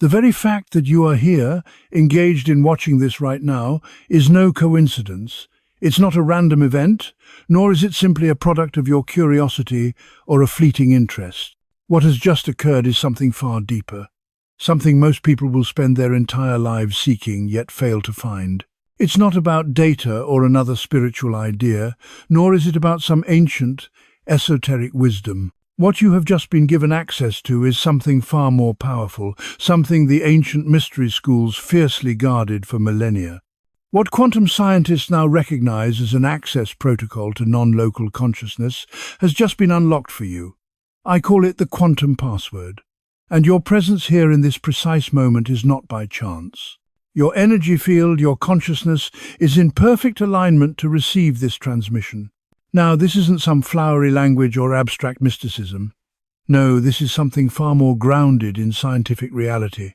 The very fact that you are here, engaged in watching this right now, is no coincidence. It's not a random event, nor is it simply a product of your curiosity or a fleeting interest. What has just occurred is something far deeper, something most people will spend their entire lives seeking yet fail to find. It's not about data or another spiritual idea, nor is it about some ancient, esoteric wisdom. What you have just been given access to is something far more powerful, something the ancient mystery schools fiercely guarded for millennia. What quantum scientists now recognize as an access protocol to non-local consciousness has just been unlocked for you. I call it the quantum password. And your presence here in this precise moment is not by chance. Your energy field, your consciousness, is in perfect alignment to receive this transmission. Now, this isn't some flowery language or abstract mysticism. No, this is something far more grounded in scientific reality.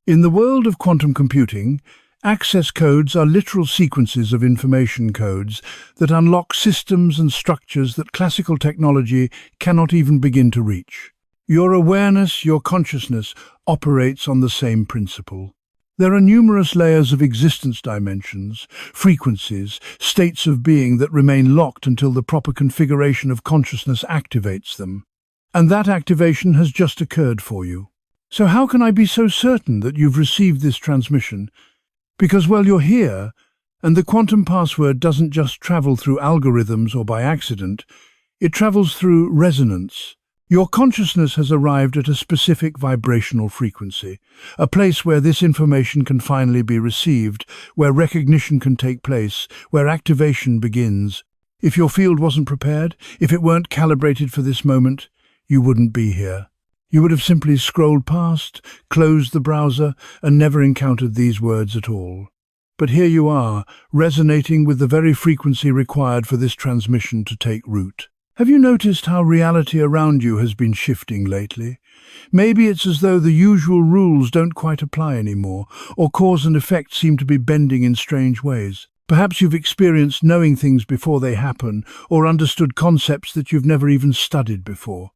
In the world of quantum computing, access codes are literal sequences of information codes that unlock systems and structures that classical technology cannot even begin to reach. Your awareness, your consciousness, operates on the same principle. There are numerous layers of existence dimensions, frequencies, states of being that remain locked until the proper configuration of consciousness activates them. And that activation has just occurred for you. So how can I be so certain that you've received this transmission? Because, well, you're here, and the quantum password doesn't just travel through algorithms or by accident, it travels through resonance. Your consciousness has arrived at a specific vibrational frequency, a place where this information can finally be received, where recognition can take place, where activation begins. If your field wasn't prepared, if it weren't calibrated for this moment, you wouldn't be here. You would have simply scrolled past, closed the browser, and never encountered these words at all. But here you are, resonating with the very frequency required for this transmission to take root. Have you noticed how reality around you has been shifting lately? Maybe it's as though the usual rules don't quite apply anymore, or cause and effect seem to be bending in strange ways. Perhaps you've experienced knowing things before they happen, or understood concepts that you've never even studied before.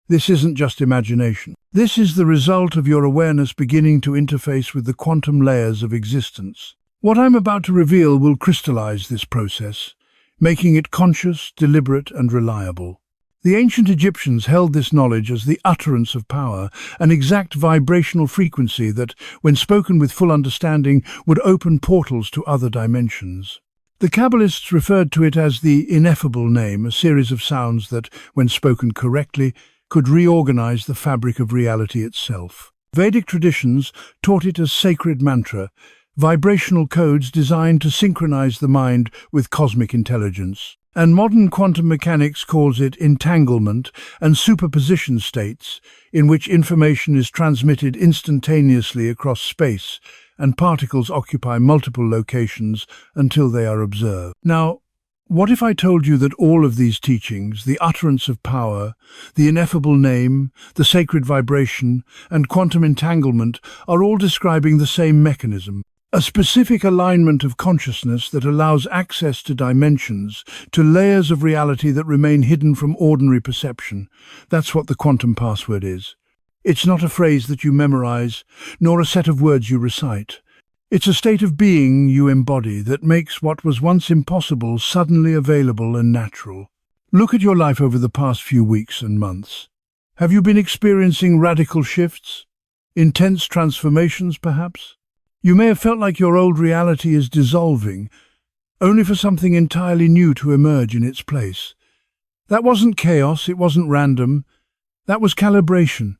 This isn't just imagination. This is the result of your awareness beginning to interface with the quantum layers of existence. What I'm about to reveal will crystallize this process, making it conscious, deliberate, and reliable. The ancient Egyptians held this knowledge as the utterance of power, an exact vibrational frequency that, when spoken with full understanding, would open portals to other dimensions. The Kabbalists referred to it as the ineffable name, a series of sounds that, when spoken correctly, could reorganize the fabric of reality itself. Vedic traditions taught it as sacred mantra, vibrational codes designed to synchronize the mind with cosmic intelligence. And modern quantum mechanics calls it entanglement and superposition states, in which information is transmitted instantaneously across space, and particles occupy multiple locations until they are observed. Now, what if I told you that all of these teachings, the utterance of power, the ineffable name, the sacred vibration, and quantum entanglement, are all describing the same mechanism? A specific alignment of consciousness that allows access to dimensions, to layers of reality that remain hidden from ordinary perception. That's what the quantum password is. It's not a phrase that you memorize, nor a set of words you recite. It's a state of being you embody that makes what was once impossible suddenly available and natural. Look at your life over the past few weeks and months. Have you been experiencing radical shifts? Intense transformations, perhaps? You may have felt like your old reality is dissolving, only for something entirely new to emerge in its place. That wasn't chaos, it wasn't random. That was calibration.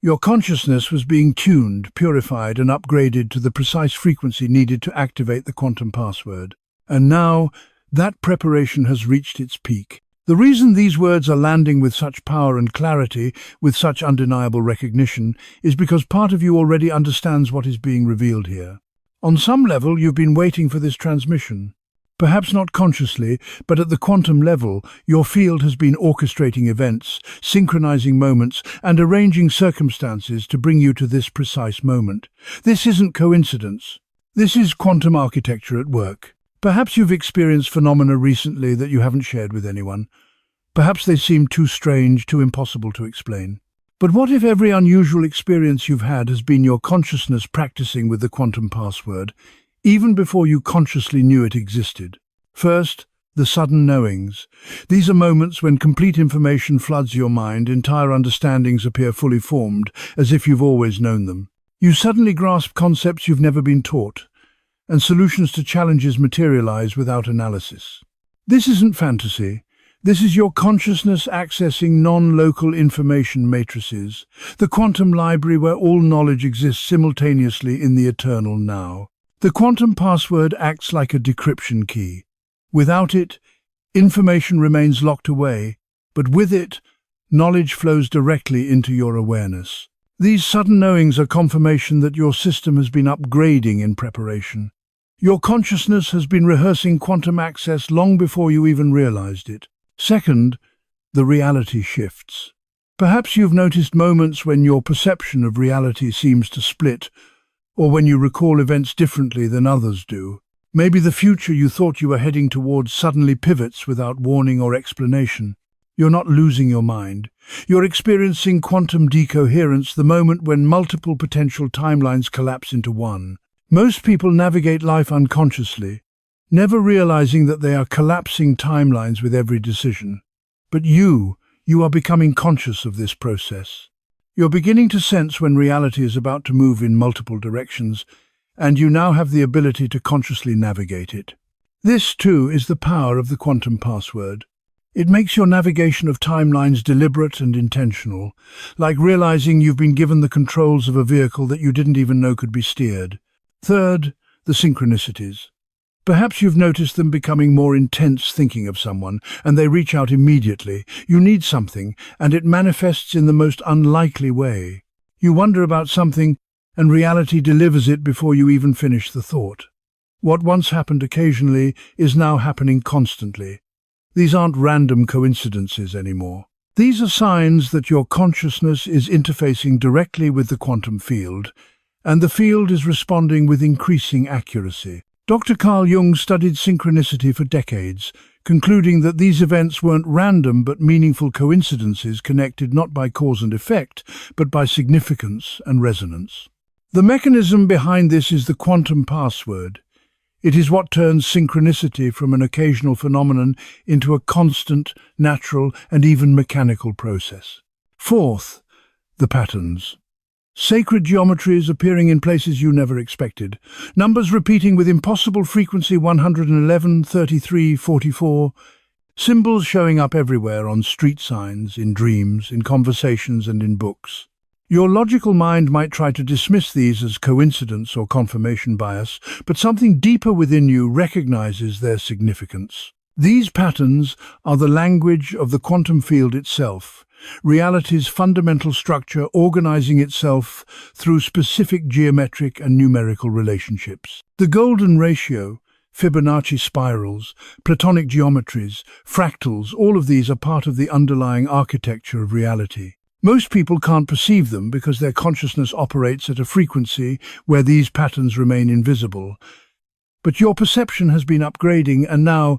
Your consciousness was being tuned, purified, and upgraded to the precise frequency needed to activate the quantum password. And now, that preparation has reached its peak. The reason these words are landing with such power and clarity, with such undeniable recognition, is because part of you already understands what is being revealed here. On some level, you've been waiting for this transmission. Perhaps not consciously, but at the quantum level, your field has been orchestrating events, synchronizing moments, and arranging circumstances to bring you to this precise moment. This isn't coincidence. This is quantum architecture at work. Perhaps you've experienced phenomena recently that you haven't shared with anyone. Perhaps they seem too strange, too impossible to explain. But what if every unusual experience you've had has been your consciousness practicing with the quantum password, even before you consciously knew it existed? First, the sudden knowings. These are moments when complete information floods your mind, entire understandings appear fully formed, as if you've always known them. You suddenly grasp concepts you've never been taught, and solutions to challenges materialize without analysis. This isn't fantasy. This is your consciousness accessing non-local information matrices, the quantum library where all knowledge exists simultaneously in the eternal now. The quantum password acts like a decryption key. Without it, information remains locked away, but with it, knowledge flows directly into your awareness. These sudden knowings are confirmation that your system has been upgrading in preparation. Your consciousness has been rehearsing quantum access long before you even realized it. Second, the reality shifts. Perhaps you've noticed moments when your perception of reality seems to split, or when you recall events differently than others do. Maybe the future you thought you were heading towards suddenly pivots without warning or explanation. You're not losing your mind. You're experiencing quantum decoherence, the moment when multiple potential timelines collapse into one. Most people navigate life unconsciously, never realizing that they are collapsing timelines with every decision. But you are becoming conscious of this process. You're beginning to sense when reality is about to move in multiple directions, and you now have the ability to consciously navigate it. This, too, is the power of the quantum password. It makes your navigation of timelines deliberate and intentional, like realizing you've been given the controls of a vehicle that you didn't even know could be steered. Third, the synchronicities. Perhaps you've noticed them becoming more intense thinking of someone, and they reach out immediately. You need something, and it manifests in the most unlikely way. You wonder about something, and reality delivers it before you even finish the thought. What once happened occasionally is now happening constantly. These aren't random coincidences anymore. These are signs that your consciousness is interfacing directly with the quantum field, and the field is responding with increasing accuracy. Dr. Carl Jung studied synchronicity for decades, concluding that these events weren't random but meaningful coincidences connected not by cause and effect, but by significance and resonance. The mechanism behind this is the quantum password. It is what turns synchronicity from an occasional phenomenon into a constant, natural, and even mechanical process. Fourth, the patterns. Sacred geometries appearing in places you never expected. Numbers repeating with impossible frequency 111, 33, 44. Symbols showing up everywhere on street signs, in dreams, in conversations, and in books. Your logical mind might try to dismiss these as coincidence or confirmation bias, but something deeper within you recognizes their significance. These patterns are the language of the quantum field itself, reality's fundamental structure organizing itself through specific geometric and numerical relationships. The golden ratio, Fibonacci spirals, Platonic geometries, fractals, all of these are part of the underlying architecture of reality. Most people can't perceive them because their consciousness operates at a frequency where these patterns remain invisible. But your perception has been upgrading, and now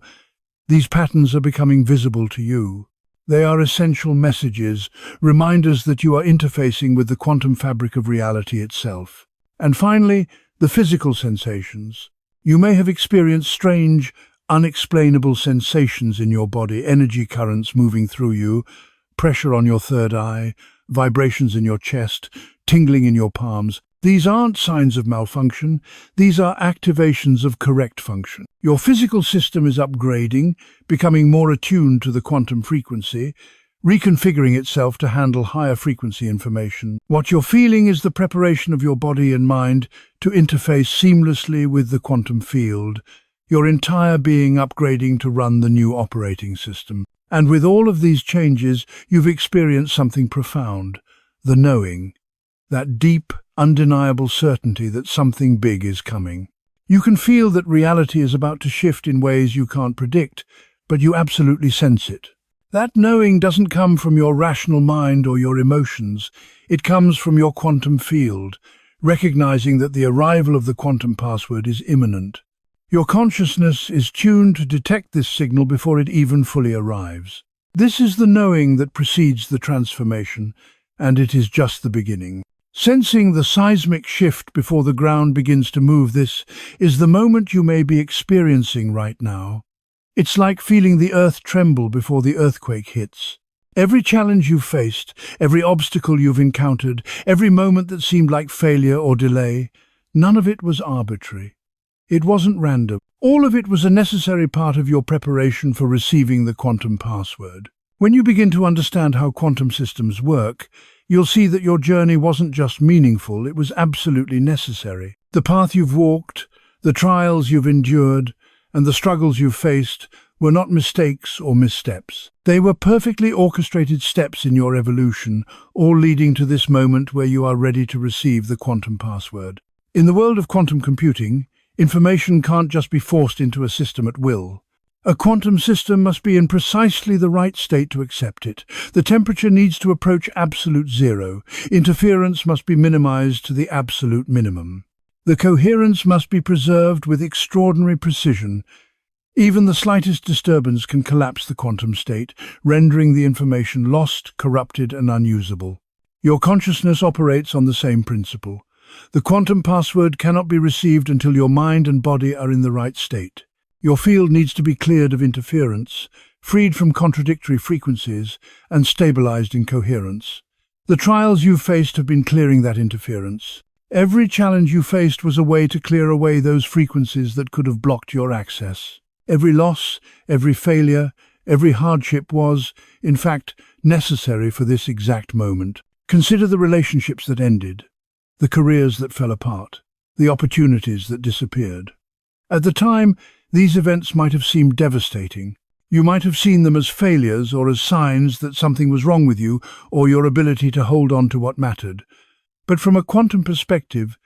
these patterns are becoming visible to you. They are essential messages, reminders that you are interfacing with the quantum fabric of reality itself. And finally, the physical sensations. You may have experienced strange, unexplainable sensations in your body, energy currents moving through you, pressure on your third eye, vibrations in your chest, tingling in your palms. These aren't signs of malfunction, these are activations of correct function. Your physical system is upgrading, becoming more attuned to the quantum frequency, reconfiguring itself to handle higher frequency information. What you're feeling is the preparation of your body and mind to interface seamlessly with the quantum field, your entire being upgrading to run the new operating system. And with all of these changes, you've experienced something profound, the knowing, that deep, undeniable certainty that something big is coming. You can feel that reality is about to shift in ways you can't predict, but you absolutely sense it. That knowing doesn't come from your rational mind or your emotions. It comes from your quantum field, recognizing that the arrival of the quantum password is imminent. Your consciousness is tuned to detect this signal before it even fully arrives. This is the knowing that precedes the transformation, and it is just the beginning. Sensing the seismic shift before the ground begins to move, this is the moment you may be experiencing right now. It's like feeling the earth tremble before the earthquake hits. Every challenge you've faced, every obstacle you've encountered, every moment that seemed like failure or delay, none of it was arbitrary. It wasn't random. All of it was a necessary part of your preparation for receiving the quantum password. When you begin to understand how quantum systems work, you'll see that your journey wasn't just meaningful, it was absolutely necessary. The path you've walked, the trials you've endured, and the struggles you've faced were not mistakes or missteps. They were perfectly orchestrated steps in your evolution, all leading to this moment where you are ready to receive the quantum password. In the world of quantum computing, information can't just be forced into a system at will. A quantum system must be in precisely the right state to accept it. The temperature needs to approach absolute zero. Interference must be minimized to the absolute minimum. The coherence must be preserved with extraordinary precision. Even the slightest disturbance can collapse the quantum state, rendering the information lost, corrupted, and unusable. Your consciousness operates on the same principle. The quantum password cannot be received until your mind and body are in the right state. Your field needs to be cleared of interference, freed from contradictory frequencies, and stabilized in coherence. The trials you've faced have been clearing that interference. Every challenge you faced was a way to clear away those frequencies that could have blocked your access. Every loss, every failure, every hardship was, in fact, necessary for this exact moment. Consider the relationships that ended, the careers that fell apart, the opportunities that disappeared. At the time, these events might have seemed devastating. You might have seen them as failures or as signs that something was wrong with you or your ability to hold on to what mattered. But from a quantum perspective,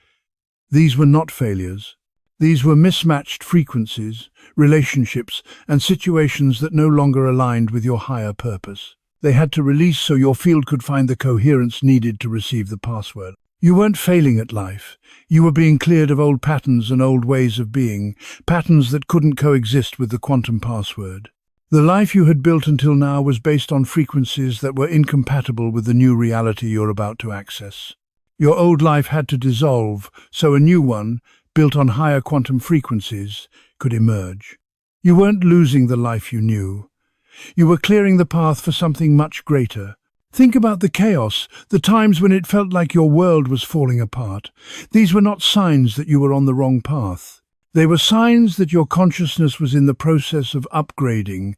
these were not failures. These were mismatched frequencies, relationships, and situations that no longer aligned with your higher purpose. They had to release so your field could find the coherence needed to receive the password. You weren't failing at life. You were being cleared of old patterns and old ways of being, patterns that couldn't coexist with the quantum password. The life you had built until now was based on frequencies that were incompatible with the new reality you're about to access. Your old life had to dissolve, so a new one, built on higher quantum frequencies, could emerge. You weren't losing the life you knew. You were clearing the path for something much greater. Think about the chaos, the times when it felt like your world was falling apart. These were not signs that you were on the wrong path. They were signs that your consciousness was in the process of upgrading,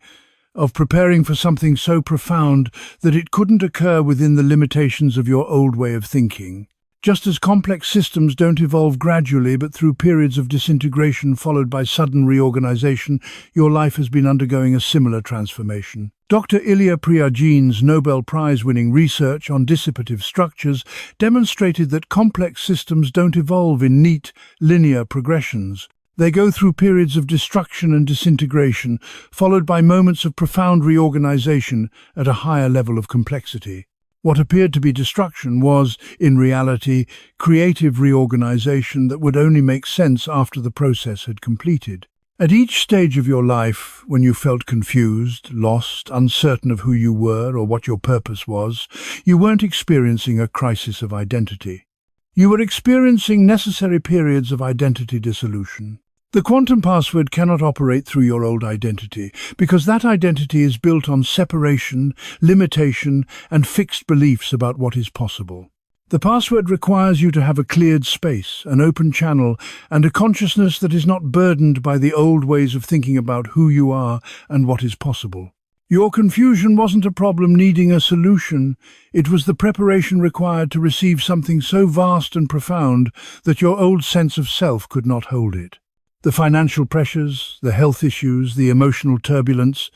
of preparing for something so profound that it couldn't occur within the limitations of your old way of thinking. Just as complex systems don't evolve gradually but through periods of disintegration followed by sudden reorganization, your life has been undergoing a similar transformation. Dr. Ilya Pryagin's Nobel Prize-winning research on dissipative structures demonstrated that complex systems don't evolve in neat, linear progressions. They go through periods of destruction and disintegration, followed by moments of profound reorganization at a higher level of complexity. What appeared to be destruction was, in reality, creative reorganization that would only make sense after the process had completed. At each stage of your life, when you felt confused, lost, uncertain of who you were or what your purpose was, you weren't experiencing a crisis of identity. You were experiencing necessary periods of identity dissolution. The quantum password cannot operate through your old identity because that identity is built on separation, limitation, and fixed beliefs about what is possible. The password requires you to have a cleared space, an open channel, and a consciousness that is not burdened by the old ways of thinking about who you are and what is possible. Your confusion wasn't a problem needing a solution. It was the preparation required to receive something so vast and profound that your old sense of self could not hold it. The financial pressures, the health issues, the emotional turbulence,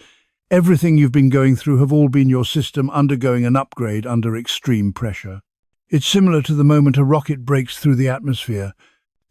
everything you've been going through have all been your system undergoing an upgrade under extreme pressure. It's similar to the moment a rocket breaks through the atmosphere.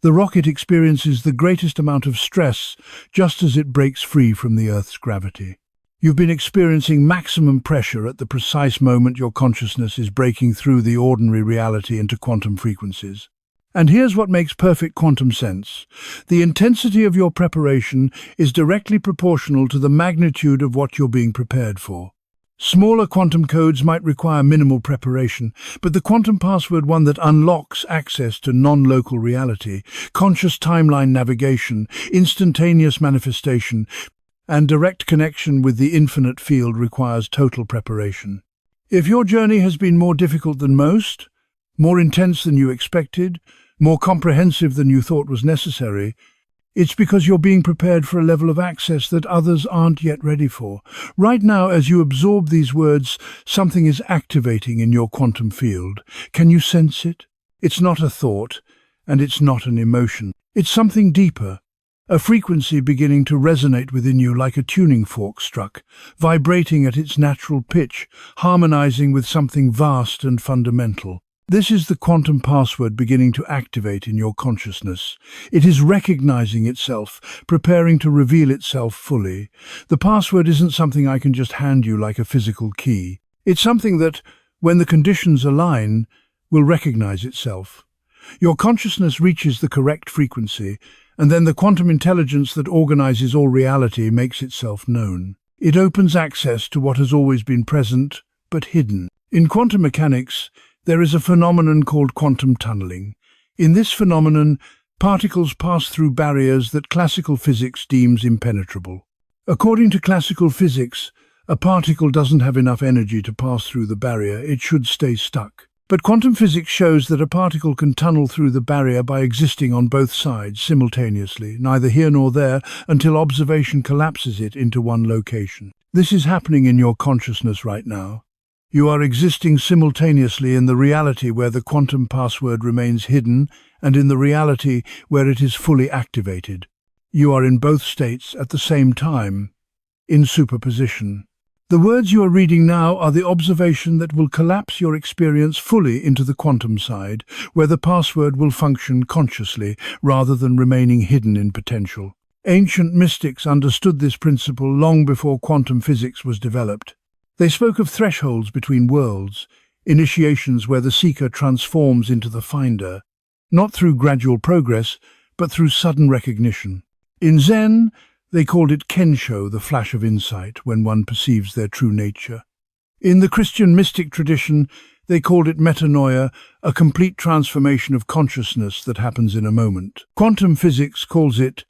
The rocket experiences the greatest amount of stress just as it breaks free from the Earth's gravity. You've been experiencing maximum pressure at the precise moment your consciousness is breaking through the ordinary reality into quantum frequencies. And here's what makes perfect quantum sense. The intensity of your preparation is directly proportional to the magnitude of what you're being prepared for. Smaller quantum codes might require minimal preparation, but the quantum password, one that unlocks access to non-local reality, conscious timeline navigation, instantaneous manifestation, and direct connection with the infinite field, requires total preparation. If your journey has been more difficult than most, more intense than you expected, more comprehensive than you thought was necessary, it's because you're being prepared for a level of access that others aren't yet ready for. Right now, as you absorb these words, something is activating in your quantum field. Can you sense it? It's not a thought, and it's not an emotion. It's something deeper, a frequency beginning to resonate within you like a tuning fork struck, vibrating at its natural pitch, harmonizing with something vast and fundamental. This is the quantum password beginning to activate in your consciousness. It is recognizing itself, preparing to reveal itself fully. The password isn't something I can just hand you like a physical key. It's something that, when the conditions align, will recognize itself. Your consciousness reaches the correct frequency, and then the quantum intelligence that organizes all reality makes itself known. It opens access to what has always been present, but hidden. In quantum mechanics, there is a phenomenon called quantum tunneling. In this phenomenon, particles pass through barriers that classical physics deems impenetrable. According to classical physics, a particle doesn't have enough energy to pass through the barrier, it should stay stuck. But quantum physics shows that a particle can tunnel through the barrier by existing on both sides simultaneously, neither here nor there, until observation collapses it into one location. This is happening in your consciousness right now. You are existing simultaneously in the reality where the quantum password remains hidden and in the reality where it is fully activated. You are in both states at the same time, in superposition. The words you are reading now are the observation that will collapse your experience fully into the quantum side, where the password will function consciously rather than remaining hidden in potential. Ancient mystics understood this principle long before quantum physics was developed. They spoke of thresholds between worlds, initiations where the seeker transforms into the finder, not through gradual progress, but through sudden recognition. In Zen, they called it kensho, the flash of insight, when one perceives their true nature. In the Christian mystic tradition, they called it metanoia, a complete transformation of consciousness that happens in a moment. Quantum physics calls it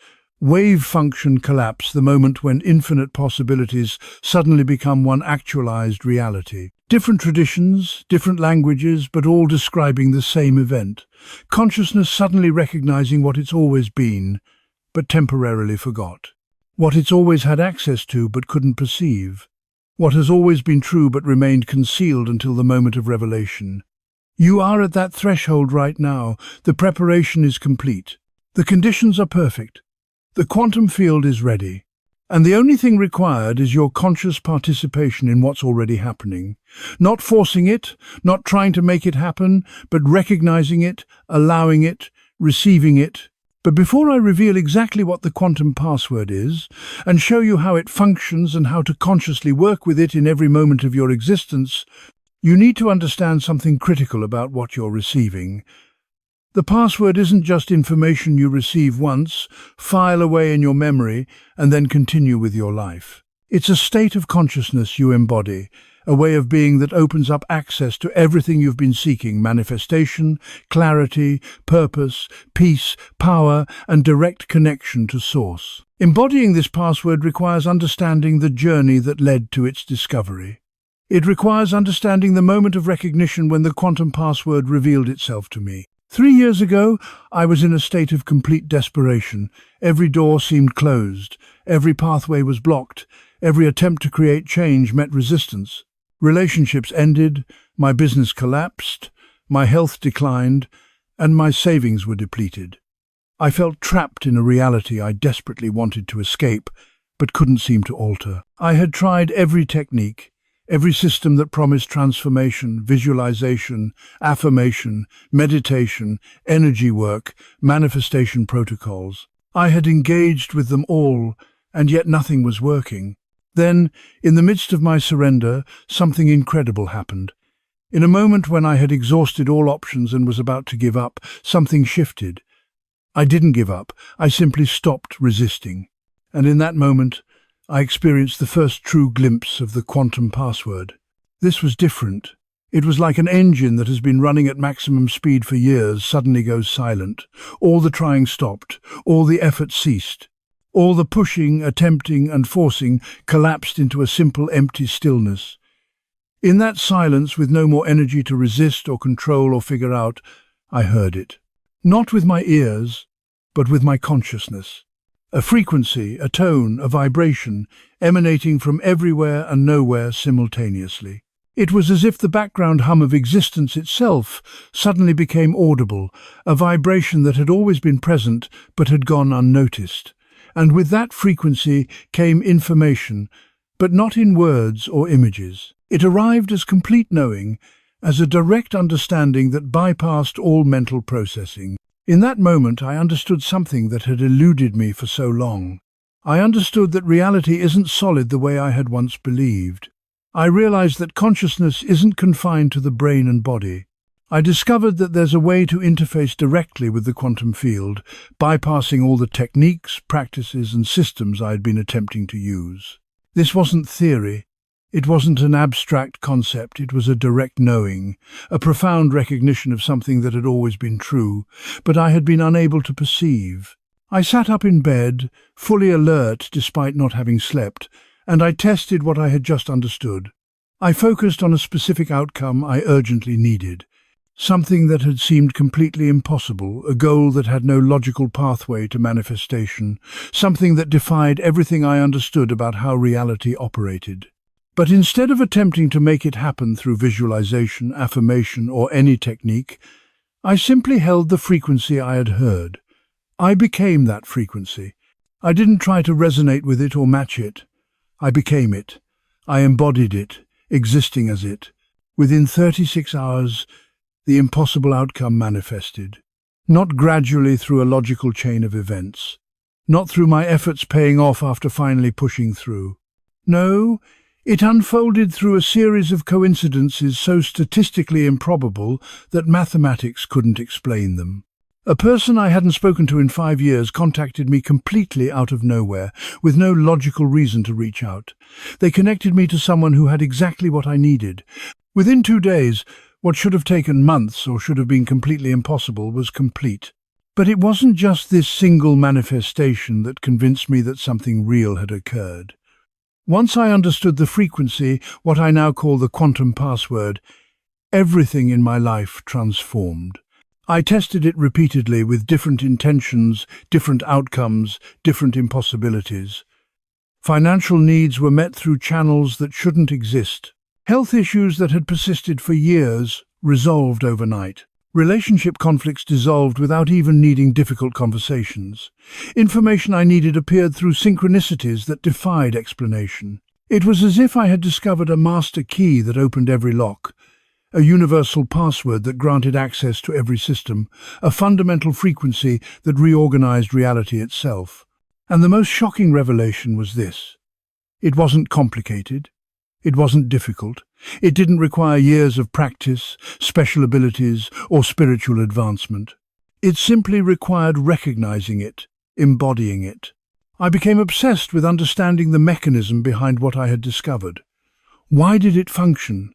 wave function collapse, the moment when infinite possibilities suddenly become one actualized reality. Different traditions, different languages, but all describing the same event. Consciousness suddenly recognizing what it's always been, but temporarily forgot. What it's always had access to, but couldn't perceive. What has always been true, but remained concealed until the moment of revelation. You are at that threshold right now. The preparation is complete. The conditions are perfect. The quantum field is ready, and the only thing required is your conscious participation in what's already happening. Not forcing it, not trying to make it happen, but recognizing it, allowing it, receiving it. But before I reveal exactly what the quantum password is, and show you how it functions and how to consciously work with it in every moment of your existence, you need to understand something critical about what you're receiving. The password isn't just information you receive once, file away in your memory, and then continue with your life. It's a state of consciousness you embody, a way of being that opens up access to everything you've been seeking: manifestation, clarity, purpose, peace, power, and direct connection to Source. Embodying this password requires understanding the journey that led to its discovery. It requires understanding the moment of recognition when the quantum password revealed itself to me. 3 years ago, I was in a state of complete desperation. Every door seemed closed. Every pathway was blocked. Every attempt to create change met resistance. Relationships ended, my business collapsed, my health declined, and my savings were depleted. I felt trapped in a reality I desperately wanted to escape, but couldn't seem to alter. I had tried every technique, every system that promised transformation: visualization, affirmation, meditation, energy work, manifestation protocols. I had engaged with them all, and yet nothing was working. Then, in the midst of my surrender, something incredible happened. In a moment when I had exhausted all options and was about to give up, something shifted. I didn't give up. I simply stopped resisting. And in that moment, I experienced the first true glimpse of the quantum password. This was different. It was like an engine that has been running at maximum speed for years suddenly goes silent. All the trying stopped, all the effort ceased. All the pushing, attempting and forcing collapsed into a simple empty stillness. In that silence, with no more energy to resist or control or figure out, I heard it. Not with my ears, but with my consciousness. A frequency, a tone, a vibration, emanating from everywhere and nowhere simultaneously. It was as if the background hum of existence itself suddenly became audible, a vibration that had always been present but had gone unnoticed. And with that frequency came information, but not in words or images. It arrived as complete knowing, as a direct understanding that bypassed all mental processing. In that moment, I understood something that had eluded me for so long. I understood that reality isn't solid the way I had once believed. I realized that consciousness isn't confined to the brain and body. I discovered that there's a way to interface directly with the quantum field, bypassing all the techniques, practices, and systems I had been attempting to use. This wasn't theory. It wasn't an abstract concept. It was a direct knowing, a profound recognition of something that had always been true, but I had been unable to perceive. I sat up in bed, fully alert despite not having slept, and I tested what I had just understood. I focused on a specific outcome I urgently needed. Something that had seemed completely impossible, a goal that had no logical pathway to manifestation, something that defied everything I understood about how reality operated. But instead of attempting to make it happen through visualization, affirmation, or any technique, I simply held the frequency I had heard. I became that frequency. I didn't try to resonate with it or match it. I became it. I embodied it, existing as it. Within 36 hours, the impossible outcome manifested. Not gradually through a logical chain of events. Not through my efforts paying off after finally pushing through. No, it unfolded through a series of coincidences so statistically improbable that mathematics couldn't explain them. A person I hadn't spoken to in 5 years contacted me completely out of nowhere, with no logical reason to reach out. They connected me to someone who had exactly what I needed. Within 2 days, what should have taken months or should have been completely impossible was complete. But it wasn't just this single manifestation that convinced me that something real had occurred. Once I understood the frequency, what I now call the quantum password, everything in my life transformed. I tested it repeatedly with different intentions, different outcomes, different impossibilities. Financial needs were met through channels that shouldn't exist. Health issues that had persisted for years resolved overnight. Relationship conflicts dissolved without even needing difficult conversations. Information I needed appeared through synchronicities that defied explanation. It was as if I had discovered a master key that opened every lock, a universal password that granted access to every system, a fundamental frequency that reorganized reality itself. And the most shocking revelation was this. It wasn't complicated. It wasn't difficult. It didn't require years of practice, special abilities, or spiritual advancement. It simply required recognizing it, embodying it. I became obsessed with understanding the mechanism behind what I had discovered. Why did it function?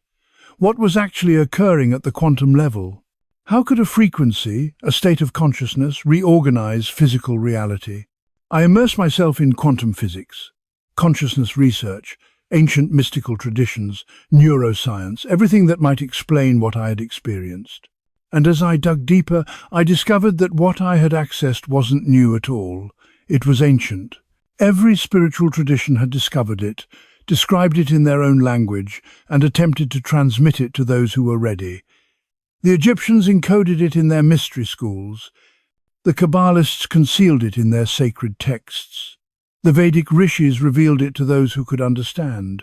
What was actually occurring at the quantum level? How could a frequency, a state of consciousness, reorganize physical reality? I immersed myself in quantum physics, consciousness research, ancient mystical traditions, neuroscience, everything that might explain what I had experienced. And as I dug deeper, I discovered that what I had accessed wasn't new at all. It was ancient. Every spiritual tradition had discovered it, described it in their own language, and attempted to transmit it to those who were ready. The Egyptians encoded it in their mystery schools. The Kabbalists concealed it in their sacred texts. The Vedic rishis revealed it to those who could understand.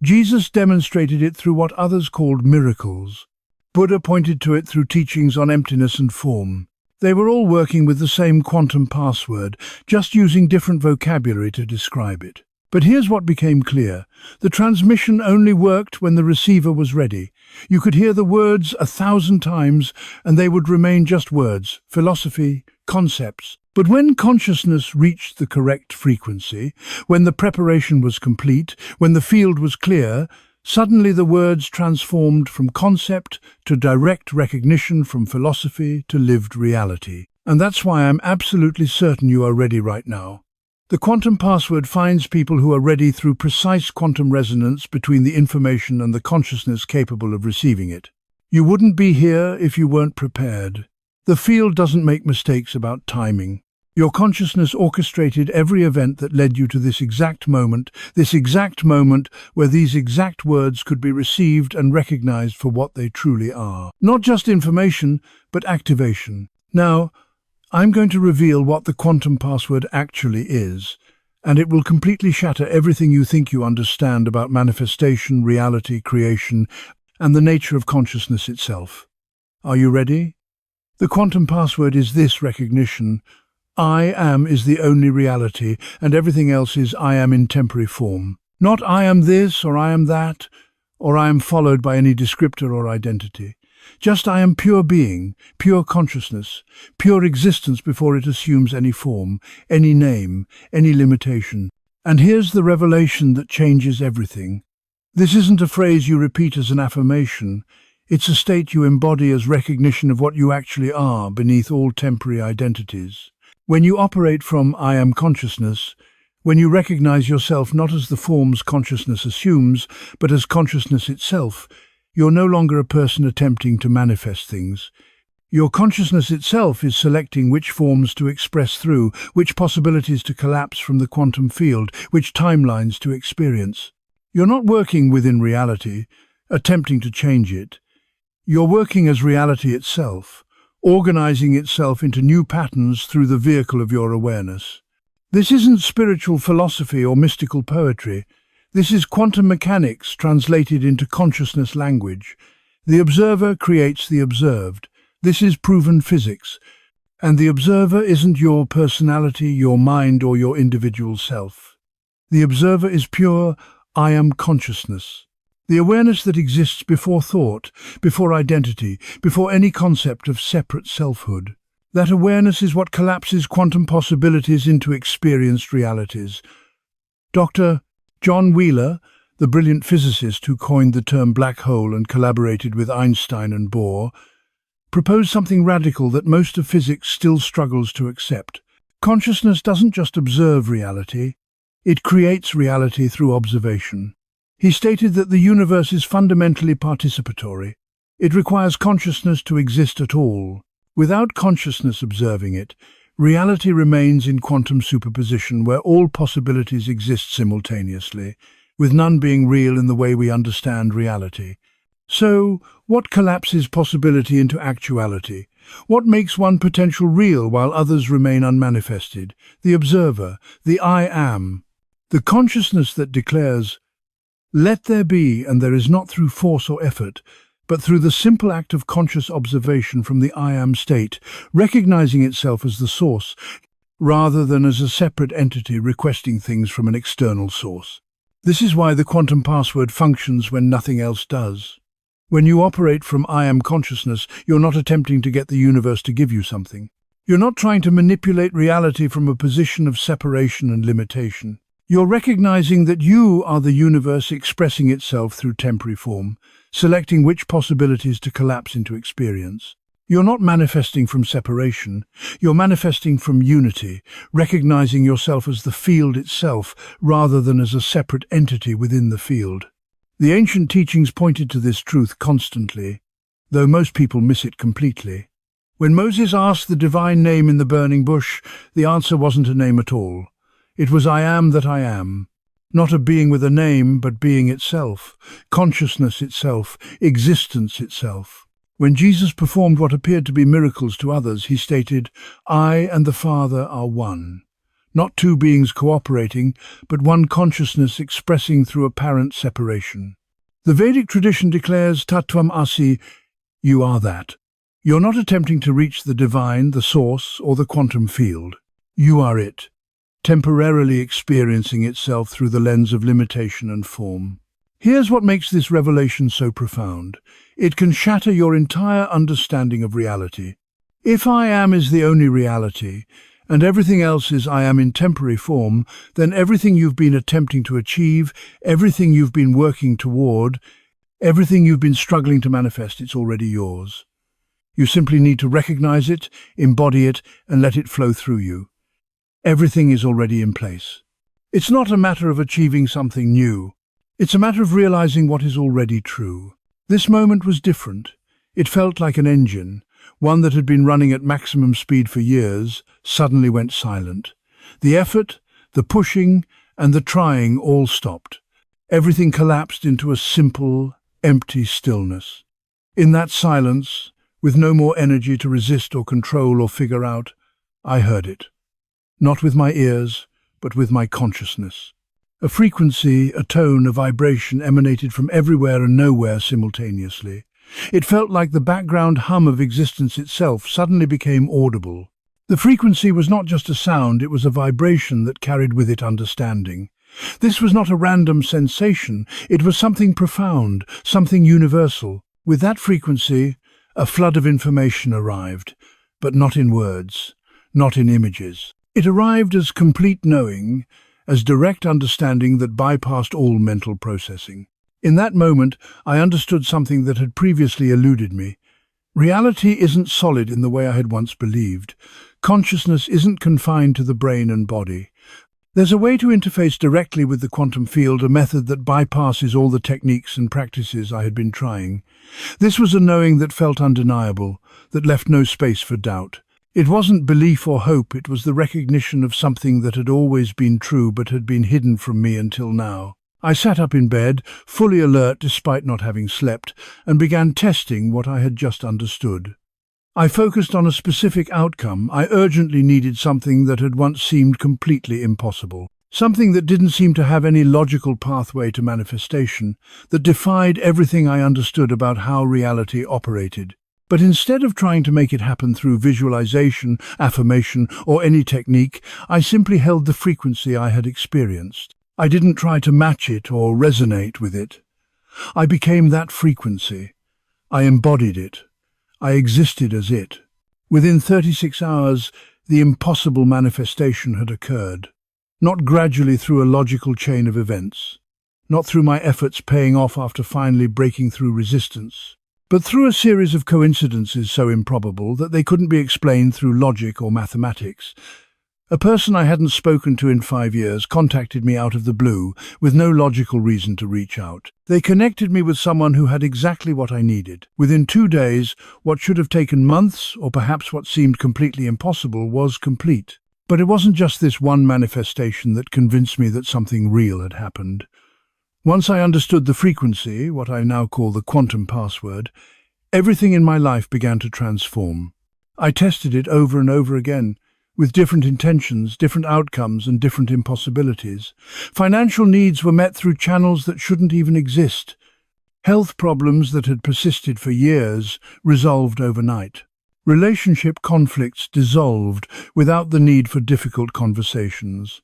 Jesus demonstrated it through what others called miracles. Buddha pointed to it through teachings on emptiness and form. They were all working with the same quantum password, just using different vocabulary to describe it. But here's what became clear. The transmission only worked when the receiver was ready. You could hear the words 1,000 times, and they would remain just words, philosophy, concepts. But when consciousness reached the correct frequency, when the preparation was complete, when the field was clear, suddenly the words transformed from concept to direct recognition, from philosophy to lived reality. And that's why I'm absolutely certain you are ready right now. The quantum password finds people who are ready through precise quantum resonance between the information and the consciousness capable of receiving it. You wouldn't be here if you weren't prepared. The field doesn't make mistakes about timing. Your consciousness orchestrated every event that led you to this exact moment where these exact words could be received and recognized for what they truly are. Not just information, but activation. Now, I'm going to reveal what the quantum password actually is, and it will completely shatter everything you think you understand about manifestation, reality, creation, and the nature of consciousness itself. Are you ready? The quantum password is this recognition. I am is the only reality, and everything else is I am in temporary form. Not I am this, or I am that, or I am followed by any descriptor or identity. Just I am pure being, pure consciousness, pure existence before it assumes any form, any name, any limitation. And here's the revelation that changes everything. This isn't a phrase you repeat as an affirmation. It's a state you embody as recognition of what you actually are beneath all temporary identities. When you operate from I am consciousness, when you recognize yourself not as the forms consciousness assumes, but as consciousness itself, you're no longer a person attempting to manifest things. Your consciousness itself is selecting which forms to express through, which possibilities to collapse from the quantum field, which timelines to experience. You're not working within reality, attempting to change it. You're working as reality itself, organizing itself into new patterns through the vehicle of your awareness. This isn't spiritual philosophy or mystical poetry. This is quantum mechanics translated into consciousness language. The observer creates the observed. This is proven physics. And the observer isn't your personality, your mind, or your individual self. The observer is pure I am consciousness. The awareness that exists before thought, before identity, before any concept of separate selfhood. That awareness is what collapses quantum possibilities into experienced realities. Dr. John Wheeler, the brilliant physicist who coined the term black hole and collaborated with Einstein and Bohr, proposed something radical that most of physics still struggles to accept. Consciousness doesn't just observe reality, it creates reality through observation. He stated that the universe is fundamentally participatory. It requires consciousness to exist at all. Without consciousness observing it, reality remains in quantum superposition where all possibilities exist simultaneously, with none being real in the way we understand reality. So, what collapses possibility into actuality? What makes one potential real while others remain unmanifested? The observer, the I am. The consciousness that declares, "Let there be," and there is not through force or effort, but through the simple act of conscious observation from the I am state, recognizing itself as the source, rather than as a separate entity requesting things from an external source. This is why the quantum password functions when nothing else does. When you operate from I am consciousness, you're not attempting to get the universe to give you something. You're not trying to manipulate reality from a position of separation and limitation. You're recognizing that you are the universe expressing itself through temporary form, selecting which possibilities to collapse into experience. You're not manifesting from separation, you're manifesting from unity, recognizing yourself as the field itself rather than as a separate entity within the field. The ancient teachings pointed to this truth constantly, though most people miss it completely. When Moses asked the divine name in the burning bush, the answer wasn't a name at all. It was I am that I am. Not a being with a name, but being itself, consciousness itself, existence itself. When Jesus performed what appeared to be miracles to others, he stated, "I and the Father are one." Not two beings cooperating, but one consciousness expressing through apparent separation. The Vedic tradition declares Tattvam Asi, you are that. You're not attempting to reach the divine, the source, or the quantum field. You are it, temporarily experiencing itself through the lens of limitation and form. Here's what makes this revelation so profound. It can shatter your entire understanding of reality. If I am is the only reality, and everything else is I am in temporary form, then everything you've been attempting to achieve, everything you've been working toward, everything you've been struggling to manifest, it's already yours. You simply need to recognize it, embody it, and let it flow through you. Everything is already in place. It's not a matter of achieving something new. It's a matter of realizing what is already true. This moment was different. It felt like an engine, one that had been running at maximum speed for years, suddenly went silent. The effort, the pushing, and the trying all stopped. Everything collapsed into a simple, empty stillness. In that silence, with no more energy to resist or control or figure out, I heard it. Not with my ears, but with my consciousness. A frequency, a tone, a vibration emanated from everywhere and nowhere simultaneously. It felt like the background hum of existence itself suddenly became audible. The frequency was not just a sound, it was a vibration that carried with it understanding. This was not a random sensation, it was something profound, something universal. With that frequency, a flood of information arrived, but not in words, not in images. It arrived as complete knowing, as direct understanding that bypassed all mental processing. In that moment, I understood something that had previously eluded me. Reality isn't solid in the way I had once believed. Consciousness isn't confined to the brain and body. There's a way to interface directly with the quantum field, a method that bypasses all the techniques and practices I had been trying. This was a knowing that felt undeniable, that left no space for doubt. It wasn't belief or hope, it was the recognition of something that had always been true but had been hidden from me until now. I sat up in bed, fully alert despite not having slept, and began testing what I had just understood. I focused on a specific outcome. I urgently needed something that had once seemed completely impossible. Something that didn't seem to have any logical pathway to manifestation, that defied everything I understood about how reality operated. But instead of trying to make it happen through visualization, affirmation, or any technique, I simply held the frequency I had experienced. I didn't try to match it or resonate with it. I became that frequency. I embodied it. I existed as it. Within 36 hours, the impossible manifestation had occurred. Not gradually through a logical chain of events, not through my efforts paying off after finally breaking through resistance, but through a series of coincidences so improbable that they couldn't be explained through logic or mathematics. A person I hadn't spoken to in 5 years contacted me out of the blue, with no logical reason to reach out. They connected me with someone who had exactly what I needed. Within 2 days, what should have taken months, or perhaps what seemed completely impossible, was complete. But it wasn't just this one manifestation that convinced me that something real had happened. Once I understood the frequency, what I now call the quantum password, everything in my life began to transform. I tested it over and over again, with different intentions, different outcomes, and different impossibilities. Financial needs were met through channels that shouldn't even exist. Health problems that had persisted for years resolved overnight. Relationship conflicts dissolved without the need for difficult conversations.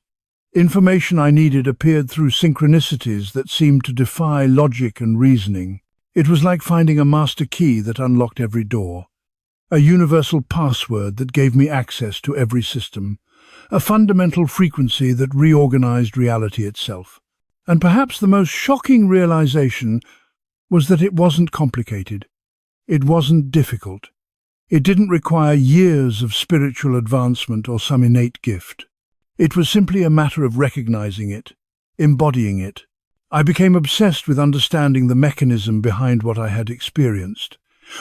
Information I needed appeared through synchronicities that seemed to defy logic and reasoning. It was like finding a master key that unlocked every door. A universal password that gave me access to every system. A fundamental frequency that reorganized reality itself. And perhaps the most shocking realization was that it wasn't complicated. It wasn't difficult. It didn't require years of spiritual advancement or some innate gift. It was simply a matter of recognizing it, embodying it. I became obsessed with understanding the mechanism behind what I had experienced.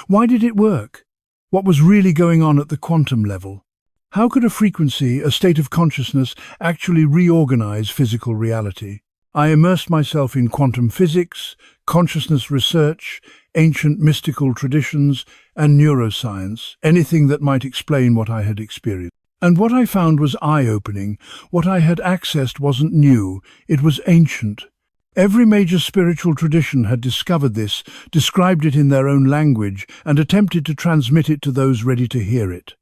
Why did it work? What was really going on at the quantum level? How could a frequency, a state of consciousness, actually reorganize physical reality? I immersed myself in quantum physics, consciousness research, ancient mystical traditions, and neuroscience, anything that might explain what I had experienced. And what I found was eye-opening. What I had accessed wasn't new, it was ancient. Every major spiritual tradition had discovered this, described it in their own language, and attempted to transmit it to those ready to hear it.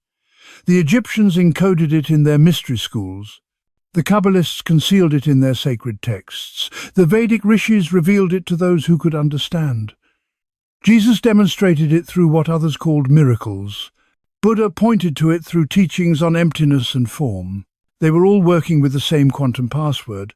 The Egyptians encoded it in their mystery schools. The Kabbalists concealed it in their sacred texts. The Vedic rishis revealed it to those who could understand. Jesus demonstrated it through what others called miracles. Buddha pointed to it through teachings on emptiness and form. They were all working with the same quantum password,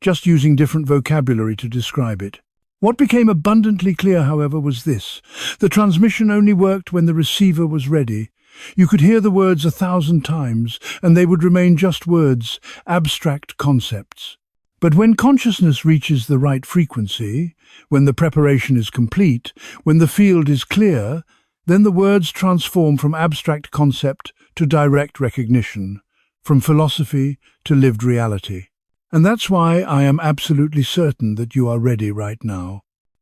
just using different vocabulary to describe it. What became abundantly clear, however, was this. The transmission only worked when the receiver was ready. You could hear the words 1,000 times, and they would remain just words, abstract concepts. But when consciousness reaches the right frequency, when the preparation is complete, when the field is clear, then the words transform from abstract concept to direct recognition, from philosophy to lived reality. And that's why I am absolutely certain that you are ready right now.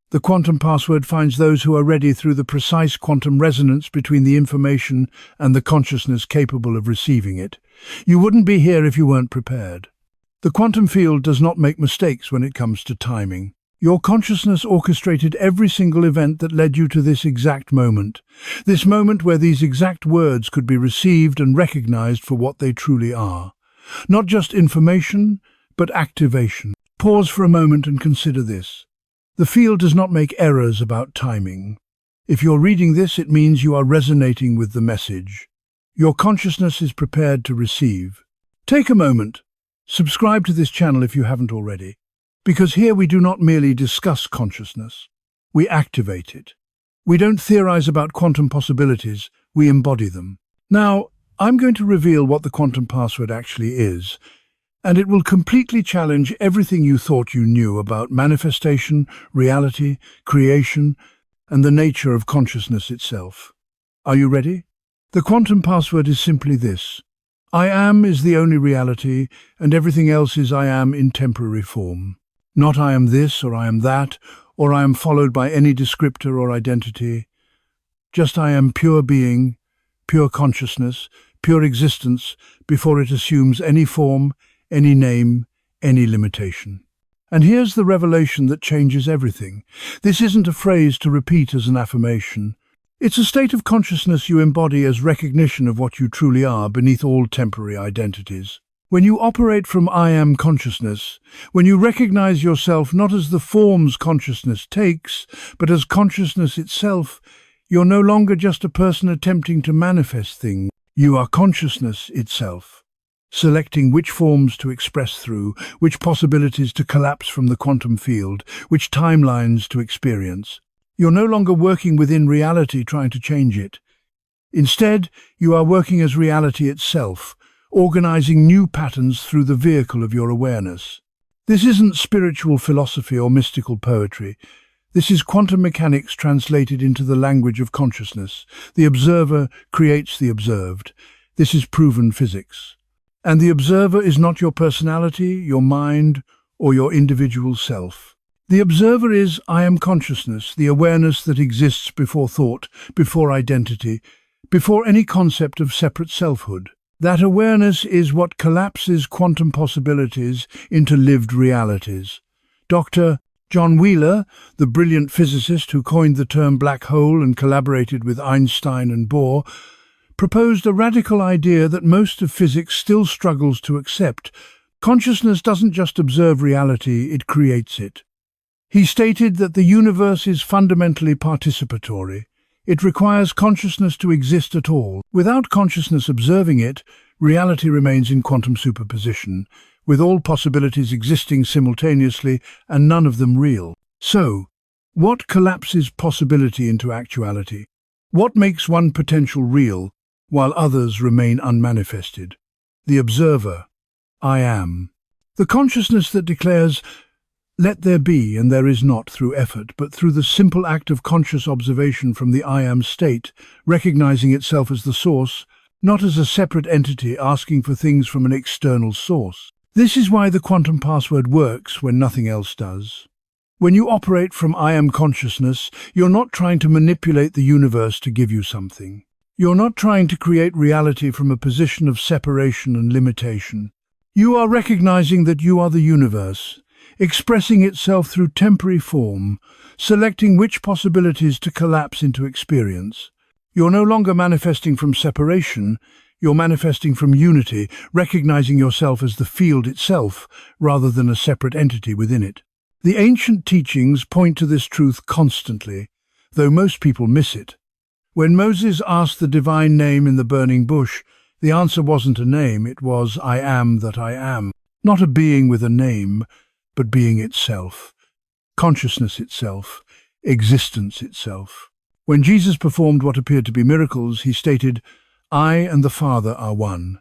The quantum password finds those who are ready through the precise quantum resonance between the information and the consciousness capable of receiving it. You wouldn't be here if you weren't prepared. The quantum field does not make mistakes when it comes to timing. Your consciousness orchestrated every single event that led you to this exact moment. This moment where these exact words could be received and recognized for what they truly are. Not just information, but activation. Pause for a moment and consider this. The field does not make errors about timing. If you're reading this, it means you are resonating with the message. Your consciousness is prepared to receive. Take a moment. Subscribe to this channel if you haven't already. Because here we do not merely discuss consciousness, we activate it. We don't theorize about quantum possibilities, we embody them. Now, I'm going to reveal what the quantum password actually is, and it will completely challenge everything you thought you knew about manifestation, reality, creation, and the nature of consciousness itself. Are you ready? The quantum password is simply this. I am is the only reality, and everything else is I am in temporary form. Not I am this or I am that, or I am followed by any descriptor or identity. Just I am pure being, pure consciousness, pure existence, before it assumes any form, any name, any limitation. And here's the revelation that changes everything. This isn't a phrase to repeat as an affirmation. It's a state of consciousness you embody as recognition of what you truly are beneath all temporary identities. When you operate from I am consciousness, when you recognize yourself not as the forms consciousness takes, but as consciousness itself, you're no longer just a person attempting to manifest things. You are consciousness itself, selecting which forms to express through, which possibilities to collapse from the quantum field, which timelines to experience. You're no longer working within reality trying to change it. Instead, you are working as reality itself, organizing new patterns through the vehicle of your awareness. This isn't spiritual philosophy or mystical poetry. This is quantum mechanics translated into the language of consciousness. The observer creates the observed. This is proven physics. And the observer is not your personality, your mind, or your individual self. The observer is I am consciousness, the awareness that exists before thought, before identity, before any concept of separate selfhood. That awareness is what collapses quantum possibilities into lived realities. Dr. John Wheeler, the brilliant physicist who coined the term black hole and collaborated with Einstein and Bohr, proposed a radical idea that most of physics still struggles to accept. Consciousness doesn't just observe reality, it creates it. He stated that the universe is fundamentally participatory. It requires consciousness to exist at all. Without consciousness observing it, reality remains in quantum superposition, with all possibilities existing simultaneously and none of them real. So, what collapses possibility into actuality? What makes one potential real, while others remain unmanifested? The observer, I am. The consciousness that declares, let there be and there is not through effort, but through the simple act of conscious observation from the I am state, recognizing itself as the source, not as a separate entity asking for things from an external source. This is why the quantum password works when nothing else does. When you operate from I am consciousness, you're not trying to manipulate the universe to give you something. You're not trying to create reality from a position of separation and limitation. You are recognizing that you are the universe, expressing itself through temporary form, selecting which possibilities to collapse into experience. You're no longer manifesting from separation, you're manifesting from unity, recognizing yourself as the field itself, rather than a separate entity within it. The ancient teachings point to this truth constantly, though most people miss it. When Moses asked the divine name in the burning bush, the answer wasn't a name, it was I am that I am. Not a being with a name, but being itself, consciousness itself, existence itself. When Jesus performed what appeared to be miracles, he stated, I and the Father are one.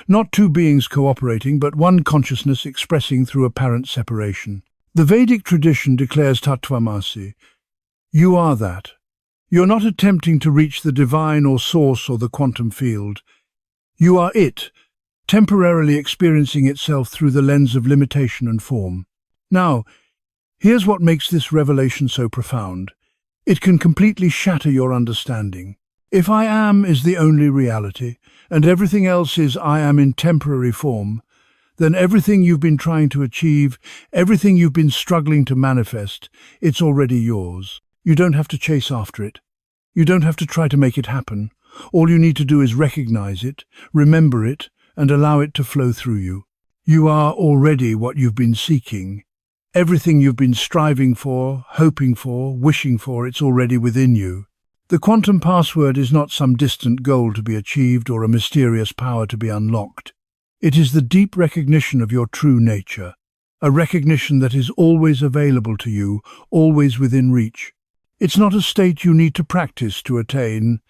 Not two beings cooperating, but one consciousness expressing through apparent separation. The Vedic tradition declares Tattvamasi. You are that. You're not attempting to reach the divine or source or the quantum field. You are it, temporarily experiencing itself through the lens of limitation and form. Now, here's what makes this revelation so profound. It can completely shatter your understanding. If I am is the only reality, and everything else is I am in temporary form, then everything you've been trying to achieve, everything you've been struggling to manifest, it's already yours. You don't have to chase after it. You don't have to try to make it happen. All you need to do is recognize it, remember it, and allow it to flow through you. You are already what you've been seeking. Everything you've been striving for, hoping for, wishing for, it's already within you. The quantum password is not some distant goal to be achieved or a mysterious power to be unlocked. It is the deep recognition of your true nature, a recognition that is always available to you, always within reach. It's not a state you need to practice to attain.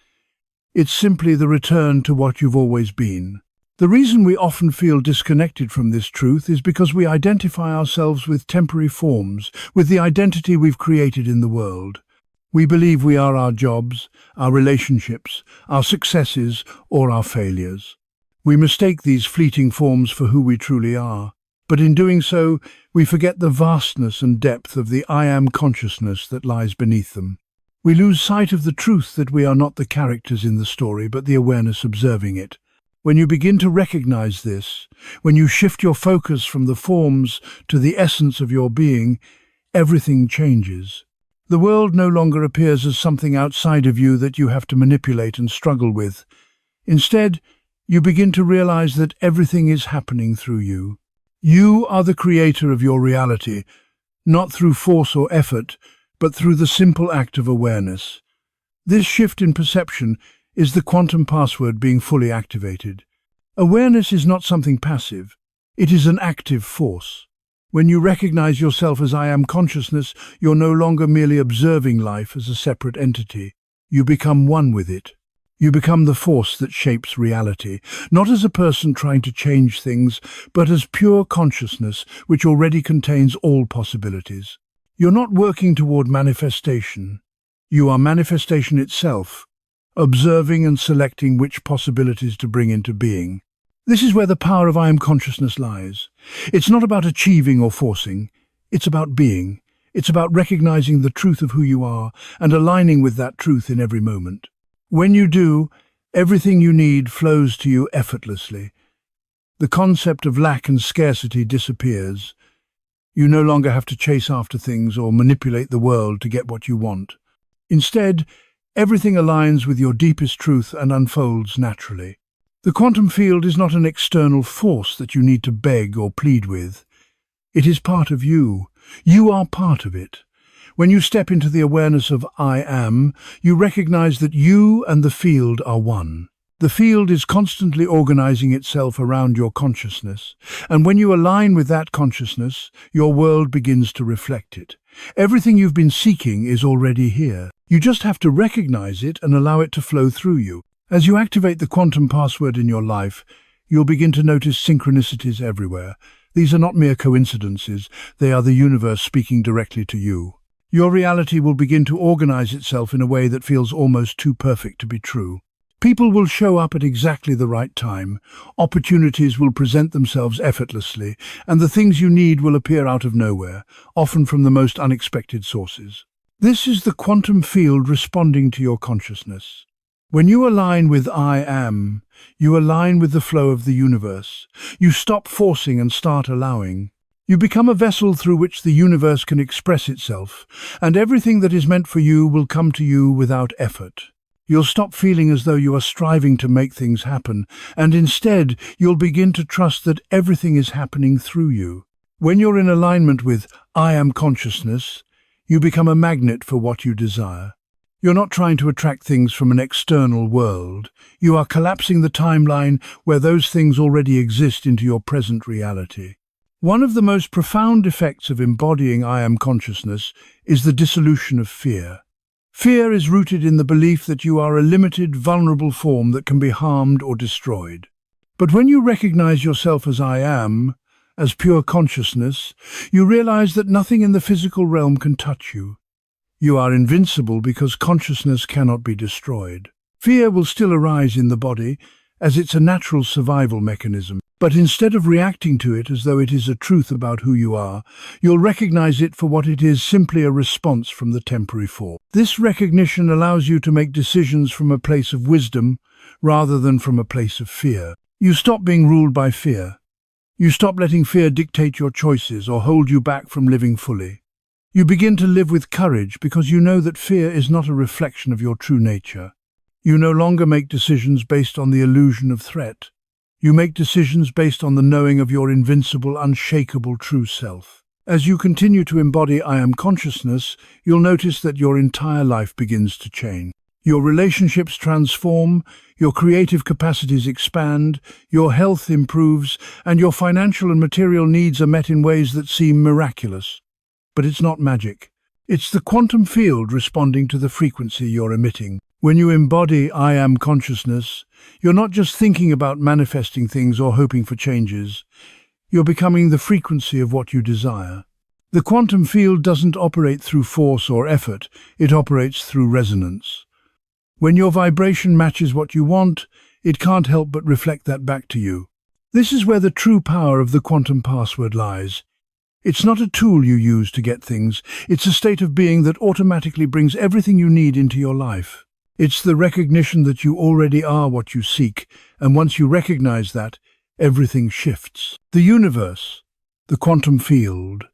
It's simply the return to what you've always been. The reason we often feel disconnected from this truth is because we identify ourselves with temporary forms, with the identity we've created in the world. We believe we are our jobs, our relationships, our successes, or our failures. We mistake these fleeting forms for who we truly are. But in doing so, we forget the vastness and depth of the I am consciousness that lies beneath them. We lose sight of the truth that we are not the characters in the story, but the awareness observing it. When you begin to recognize this, when you shift your focus from the forms to the essence of your being, everything changes. The world no longer appears as something outside of you that you have to manipulate and struggle with. Instead, you begin to realize that everything is happening through you. You are the creator of your reality, not through force or effort, but through the simple act of awareness. This shift in perception is the quantum password being fully activated. Awareness is not something passive. It is an active force. When you recognize yourself as I am consciousness, you're no longer merely observing life as a separate entity. You become one with it. You become the force that shapes reality, not as a person trying to change things, but as pure consciousness which already contains all possibilities. You're not working toward manifestation. You are manifestation itself, observing and selecting which possibilities to bring into being. This is where the power of I am consciousness lies. It's not about achieving or forcing. It's about being. It's about recognizing the truth of who you are and aligning with that truth in every moment. When you do, everything you need flows to you effortlessly. The concept of lack and scarcity disappears. You no longer have to chase after things or manipulate the world to get what you want. Instead, everything aligns with your deepest truth and unfolds naturally. The quantum field is not an external force that you need to beg or plead with. It is part of you. You are part of it. When you step into the awareness of I am, you recognize that you and the field are one. The field is constantly organizing itself around your consciousness, and when you align with that consciousness, your world begins to reflect it. Everything you've been seeking is already here. You just have to recognize it and allow it to flow through you. As you activate the quantum password in your life, you'll begin to notice synchronicities everywhere. These are not mere coincidences, they are the universe speaking directly to you. Your reality will begin to organize itself in a way that feels almost too perfect to be true. People will show up at exactly the right time, opportunities will present themselves effortlessly, and the things you need will appear out of nowhere, often from the most unexpected sources. This is the quantum field responding to your consciousness. When you align with I am, you align with the flow of the universe. You stop forcing and start allowing. You become a vessel through which the universe can express itself, and everything that is meant for you will come to you without effort. You'll stop feeling as though you are striving to make things happen, and instead you'll begin to trust that everything is happening through you. When you're in alignment with I am consciousness, you become a magnet for what you desire. You're not trying to attract things from an external world. You are collapsing the timeline where those things already exist into your present reality. One of the most profound effects of embodying I Am Consciousness is the dissolution of fear. Fear is rooted in the belief that you are a limited, vulnerable form that can be harmed or destroyed. But when you recognize yourself as I Am, as pure consciousness, you realize that nothing in the physical realm can touch you. You are invincible because consciousness cannot be destroyed. Fear will still arise in the body, as it's a natural survival mechanism. But instead of reacting to it as though it is a truth about who you are, you'll recognize it for what it is, simply a response from the temporary form. This recognition allows you to make decisions from a place of wisdom rather than from a place of fear. You stop being ruled by fear. You stop letting fear dictate your choices or hold you back from living fully. You begin to live with courage because you know that fear is not a reflection of your true nature. You no longer make decisions based on the illusion of threat. You make decisions based on the knowing of your invincible, unshakable true self. As you continue to embody I Am Consciousness, you'll notice that your entire life begins to change. Your relationships transform, your creative capacities expand, your health improves, and your financial and material needs are met in ways that seem miraculous. But it's not magic. It's the quantum field responding to the frequency you're emitting. When you embody I Am Consciousness, you're not just thinking about manifesting things or hoping for changes. You're becoming the frequency of what you desire. The quantum field doesn't operate through force or effort, it operates through resonance. When your vibration matches what you want, it can't help but reflect that back to you. This is where the true power of the quantum password lies. It's not a tool you use to get things, it's a state of being that automatically brings everything you need into your life. It's the recognition that you already are what you seek, and once you recognize that, everything shifts. The universe, the quantum field,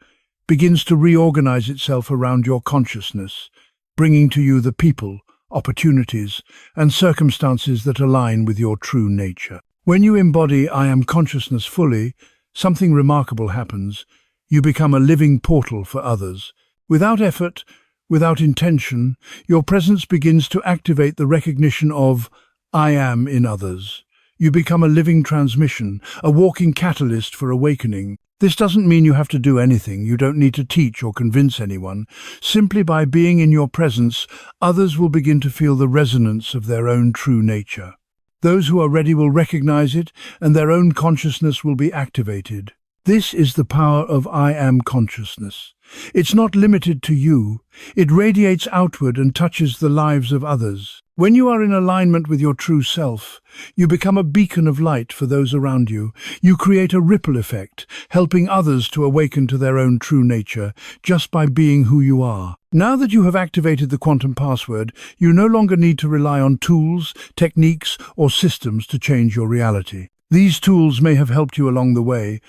begins to reorganize itself around your consciousness, bringing to you the people, opportunities, and circumstances that align with your true nature. When you embody I Am Consciousness fully, something remarkable happens. You become a living portal for others. Without effort, without intention, your presence begins to activate the recognition of I am in others. You become a living transmission, a walking catalyst for awakening. This doesn't mean you have to do anything. You don't need to teach or convince anyone. Simply by being in your presence, others will begin to feel the resonance of their own true nature. Those who are ready will recognize it, and their own consciousness will be activated. This is the power of I Am Consciousness. It's not limited to you. It radiates outward and touches the lives of others. When you are in alignment with your true self, you become a beacon of light for those around you. You create a ripple effect, helping others to awaken to their own true nature just by being who you are. Now that you have activated the quantum password, you no longer need to rely on tools, techniques, or systems to change your reality. These tools may have helped you along the way,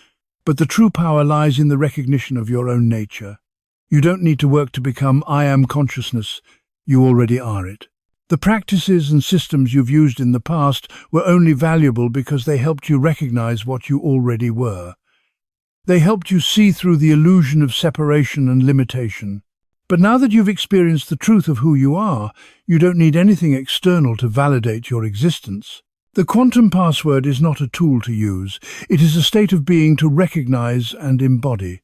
but the true power lies in the recognition of your own nature. You don't need to work to become I Am Consciousness. You already are it. The practices and systems you've used in the past were only valuable because they helped you recognize what you already were. They helped you see through the illusion of separation and limitation. But now that you've experienced the truth of who you are, you don't need anything external to validate your existence. The quantum password is not a tool to use. It is a state of being to recognize and embody.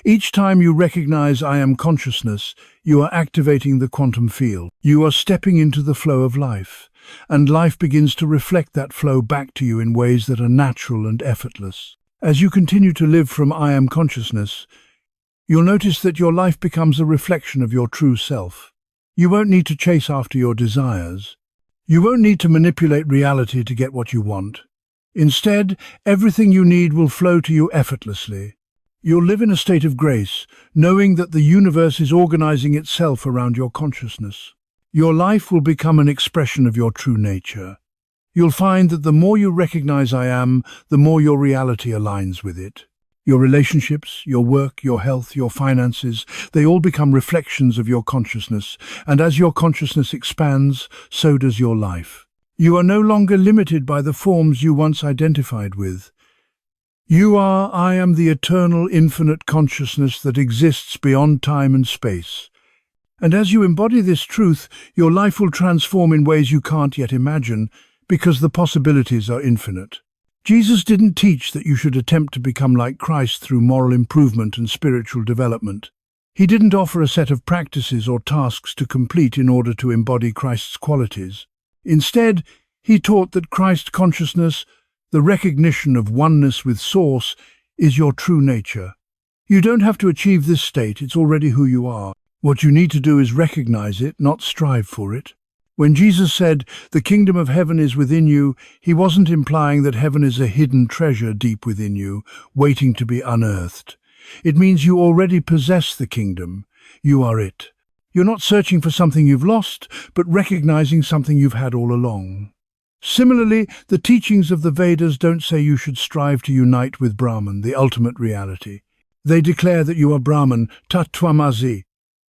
Each time you recognize I Am Consciousness, you are activating the quantum field. You are stepping into the flow of life, and life begins to reflect that flow back to you in ways that are natural and effortless. As you continue to live from I Am Consciousness, you'll notice that your life becomes a reflection of your true self. You won't need to chase after your desires. You won't need to manipulate reality to get what you want. Instead, everything you need will flow to you effortlessly. You'll live in a state of grace, knowing that the universe is organizing itself around your consciousness. Your life will become an expression of your true nature. You'll find that the more you recognize I Am, the more your reality aligns with it. Your relationships, your work, your health, your finances, they all become reflections of your consciousness, and as your consciousness expands, so does your life. You are no longer limited by the forms you once identified with. You are I Am, the eternal, infinite consciousness that exists beyond time and space. And as you embody this truth, your life will transform in ways you can't yet imagine, because the possibilities are infinite. Jesus didn't teach that you should attempt to become like Christ through moral improvement and spiritual development. He didn't offer a set of practices or tasks to complete in order to embody Christ's qualities. Instead, he taught that Christ consciousness, the recognition of oneness with Source, is your true nature. You don't have to achieve this state, it's already who you are. What you need to do is recognize it, not strive for it. When Jesus said, "The kingdom of heaven is within you," he wasn't implying that heaven is a hidden treasure deep within you, waiting to be unearthed. It means you already possess the kingdom. You are it. You're not searching for something you've lost, but recognizing something you've had all along. Similarly, the teachings of the Vedas don't say you should strive to unite with Brahman, the ultimate reality. They declare that you are Brahman, Tatvamasi.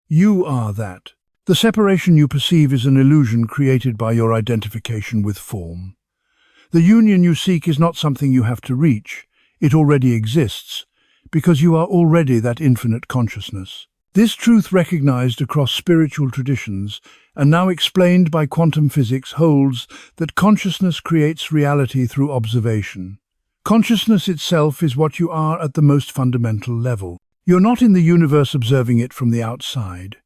You are that. The separation you perceive is an illusion created by your identification with form. The union you seek is not something you have to reach. It already exists, because you are already that infinite consciousness. This truth recognized across spiritual traditions and now explained by quantum physics holds that consciousness creates reality through observation. Consciousness itself is what you are at the most fundamental level. You're not in the universe observing it from the outside.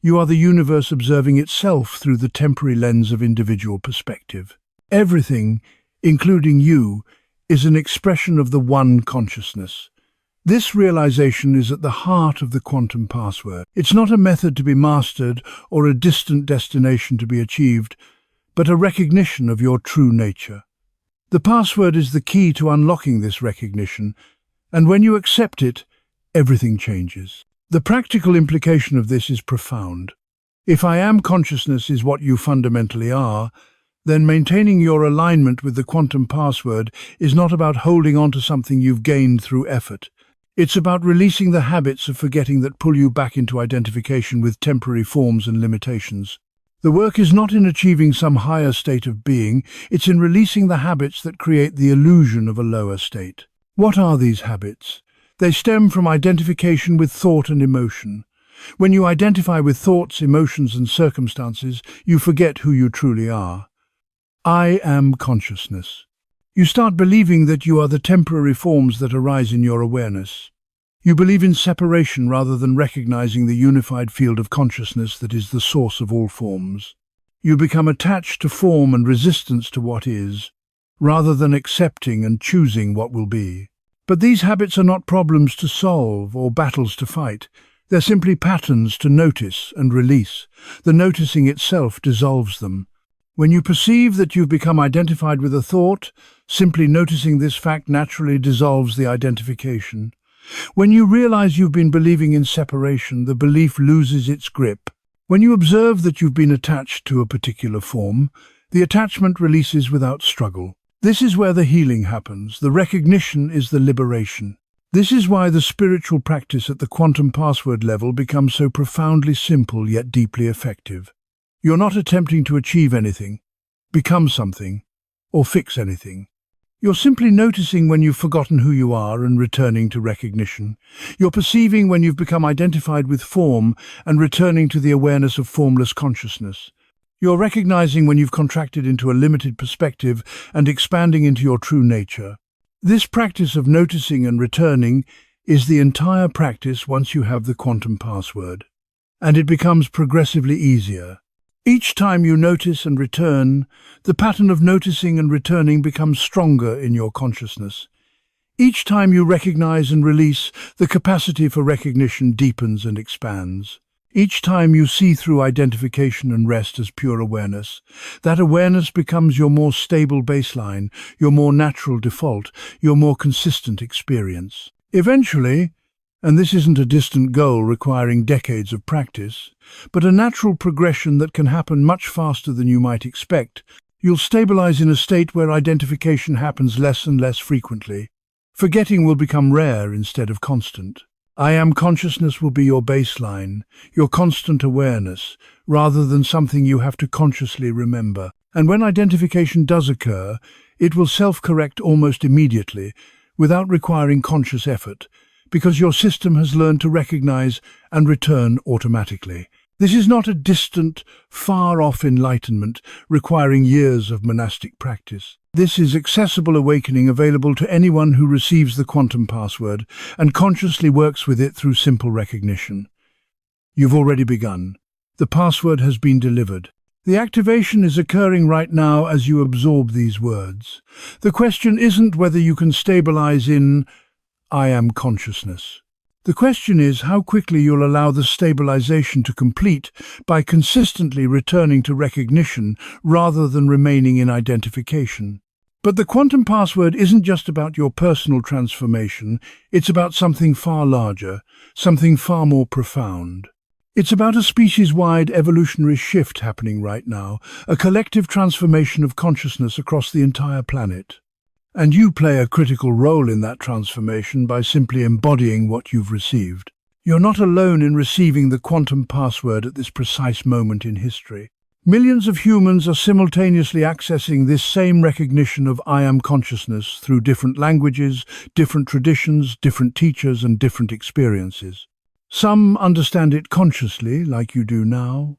You are the universe observing itself through the temporary lens of individual perspective. Everything, including you, is an expression of the one consciousness. This realization is at the heart of the quantum password. It's not a method to be mastered or a distant destination to be achieved, but a recognition of your true nature. The password is the key to unlocking this recognition, and when you accept it, everything changes. The practical implication of this is profound. If I am consciousness is what you fundamentally are, then maintaining your alignment with the quantum password is not about holding on to something you've gained through effort. It's about releasing the habits of forgetting that pull you back into identification with temporary forms and limitations. The work is not in achieving some higher state of being, it's in releasing the habits that create the illusion of a lower state. What are these habits? They stem from identification with thought and emotion. When you identify with thoughts, emotions, and circumstances, you forget who you truly are. I am consciousness. You start believing that you are the temporary forms that arise in your awareness. You believe in separation rather than recognizing the unified field of consciousness that is the source of all forms. You become attached to form and resistance to what is, rather than accepting and choosing what will be. But these habits are not problems to solve or battles to fight. They're simply patterns to notice and release. The noticing itself dissolves them. When you perceive that you've become identified with a thought, simply noticing this fact naturally dissolves the identification. When you realize you've been believing in separation, the belief loses its grip. When you observe that you've been attached to a particular form, the attachment releases without struggle. This is where the healing happens. The recognition is the liberation. This is why the spiritual practice at the quantum password level becomes so profoundly simple yet deeply effective. You're not attempting to achieve anything, become something, or fix anything. You're simply noticing when you've forgotten who you are and returning to recognition. You're perceiving when you've become identified with form and returning to the awareness of formless consciousness. You're recognizing when you've contracted into a limited perspective and expanding into your true nature. This practice of noticing and returning is the entire practice once you have the quantum password, and it becomes progressively easier. Each time you notice and return, the pattern of noticing and returning becomes stronger in your consciousness. Each time you recognize and release, the capacity for recognition deepens and expands. Each time you see through identification and rest as pure awareness, that awareness becomes your more stable baseline, your more natural default, your more consistent experience. Eventually, and this isn't a distant goal requiring decades of practice, but a natural progression that can happen much faster than you might expect, you'll stabilize in a state where identification happens less and less frequently. Forgetting will become rare instead of constant. I am consciousness will be your baseline, your constant awareness, rather than something you have to consciously remember. And when identification does occur, it will self-correct almost immediately, without requiring conscious effort, because your system has learned to recognize and return automatically. This is not a distant, far-off enlightenment requiring years of monastic practice. This is accessible awakening available to anyone who receives the quantum password and consciously works with it through simple recognition. You've already begun. The password has been delivered. The activation is occurring right now as you absorb these words. The question isn't whether you can stabilize in I am consciousness. The question is how quickly you'll allow the stabilization to complete by consistently returning to recognition rather than remaining in identification. But the quantum password isn't just about your personal transformation, it's about something far larger, something far more profound. It's about a species-wide evolutionary shift happening right now, a collective transformation of consciousness across the entire planet. And you play a critical role in that transformation by simply embodying what you've received. You're not alone in receiving the quantum password at this precise moment in history. Millions of humans are simultaneously accessing this same recognition of I am consciousness through different languages, different traditions, different teachers, and different experiences. Some understand it consciously, like you do now.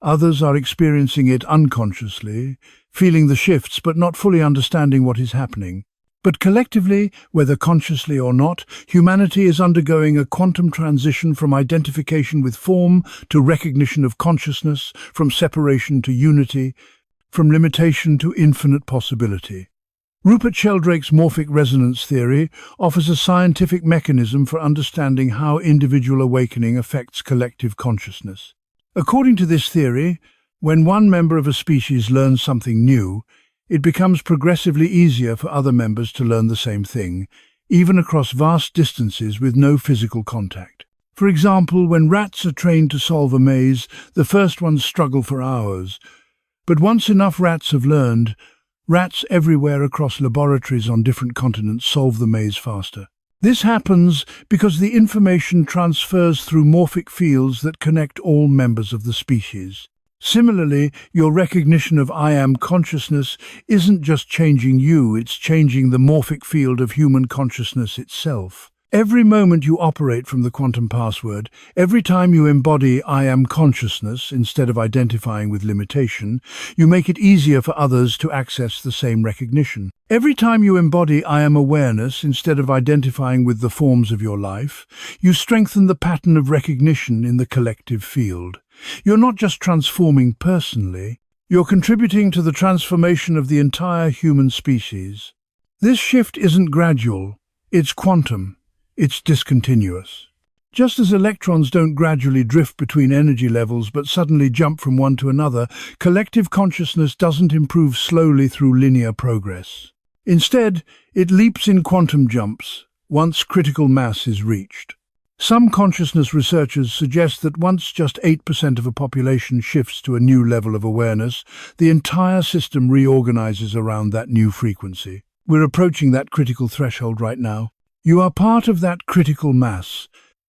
Others are experiencing it unconsciously, feeling the shifts but not fully understanding what is happening. But collectively, whether consciously or not, humanity is undergoing a quantum transition from identification with form to recognition of consciousness, from separation to unity, from limitation to infinite possibility. Rupert Sheldrake's morphic resonance theory offers a scientific mechanism for understanding how individual awakening affects collective consciousness. According to this theory, when one member of a species learns something new, it becomes progressively easier for other members to learn the same thing, even across vast distances with no physical contact. For example, when rats are trained to solve a maze, the first ones struggle for hours. But once enough rats have learned, rats everywhere across laboratories on different continents solve the maze faster. This happens because the information transfers through morphic fields that connect all members of the species. Similarly, your recognition of I am consciousness isn't just changing you, it's changing the morphic field of human consciousness itself. Every moment you operate from the quantum password, every time you embody I am consciousness instead of identifying with limitation, you make it easier for others to access the same recognition. Every time you embody I am awareness instead of identifying with the forms of your life, you strengthen the pattern of recognition in the collective field. You're not just transforming personally, you're contributing to the transformation of the entire human species. This shift isn't gradual, it's quantum. It's discontinuous. Just as electrons don't gradually drift between energy levels but suddenly jump from one to another, collective consciousness doesn't improve slowly through linear progress. Instead, it leaps in quantum jumps once critical mass is reached. Some consciousness researchers suggest that once just 8% of a population shifts to a new level of awareness, the entire system reorganizes around that new frequency. We're approaching that critical threshold right now. You are part of that critical mass,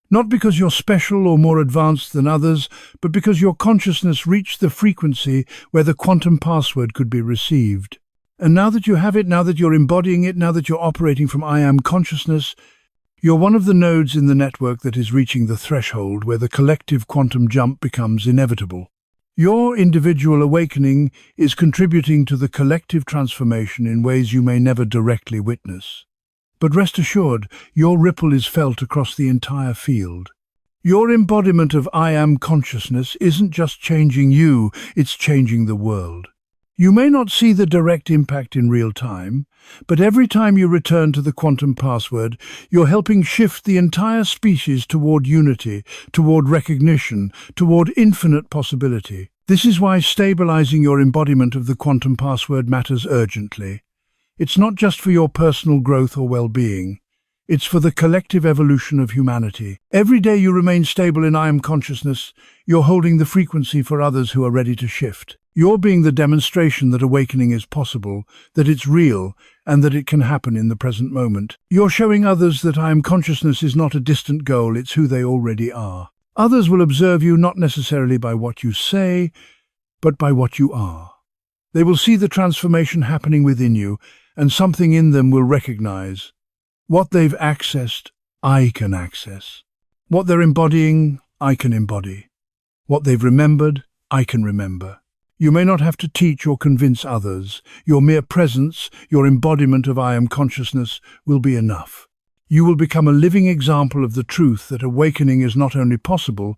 not because you're special or more advanced than others, but because your consciousness reached the frequency where the quantum password could be received. And now that you have it, now that you're embodying it, now that you're operating from I am consciousness, you're one of the nodes in the network that is reaching the threshold where the collective quantum jump becomes inevitable. Your individual awakening is contributing to the collective transformation in ways you may never directly witness. But rest assured, your ripple is felt across the entire field. Your embodiment of I am consciousness isn't just changing you, it's changing the world. You may not see the direct impact in real time, but every time you return to the quantum password, you're helping shift the entire species toward unity, toward recognition, toward infinite possibility. This is why stabilizing your embodiment of the quantum password matters urgently. It's not just for your personal growth or well-being. It's for the collective evolution of humanity. Every day you remain stable in I am consciousness, you're holding the frequency for others who are ready to shift. You're being the demonstration that awakening is possible, that it's real, and that it can happen in the present moment. You're showing others that I am consciousness is not a distant goal, it's who they already are. Others will observe you not necessarily by what you say, but by what you are. They will see the transformation happening within you, and something in them will recognize. What they've accessed, I can access. What they're embodying, I can embody. What they've remembered, I can remember. You may not have to teach or convince others. Your mere presence, your embodiment of I am consciousness, will be enough. You will become a living example of the truth that awakening is not only possible,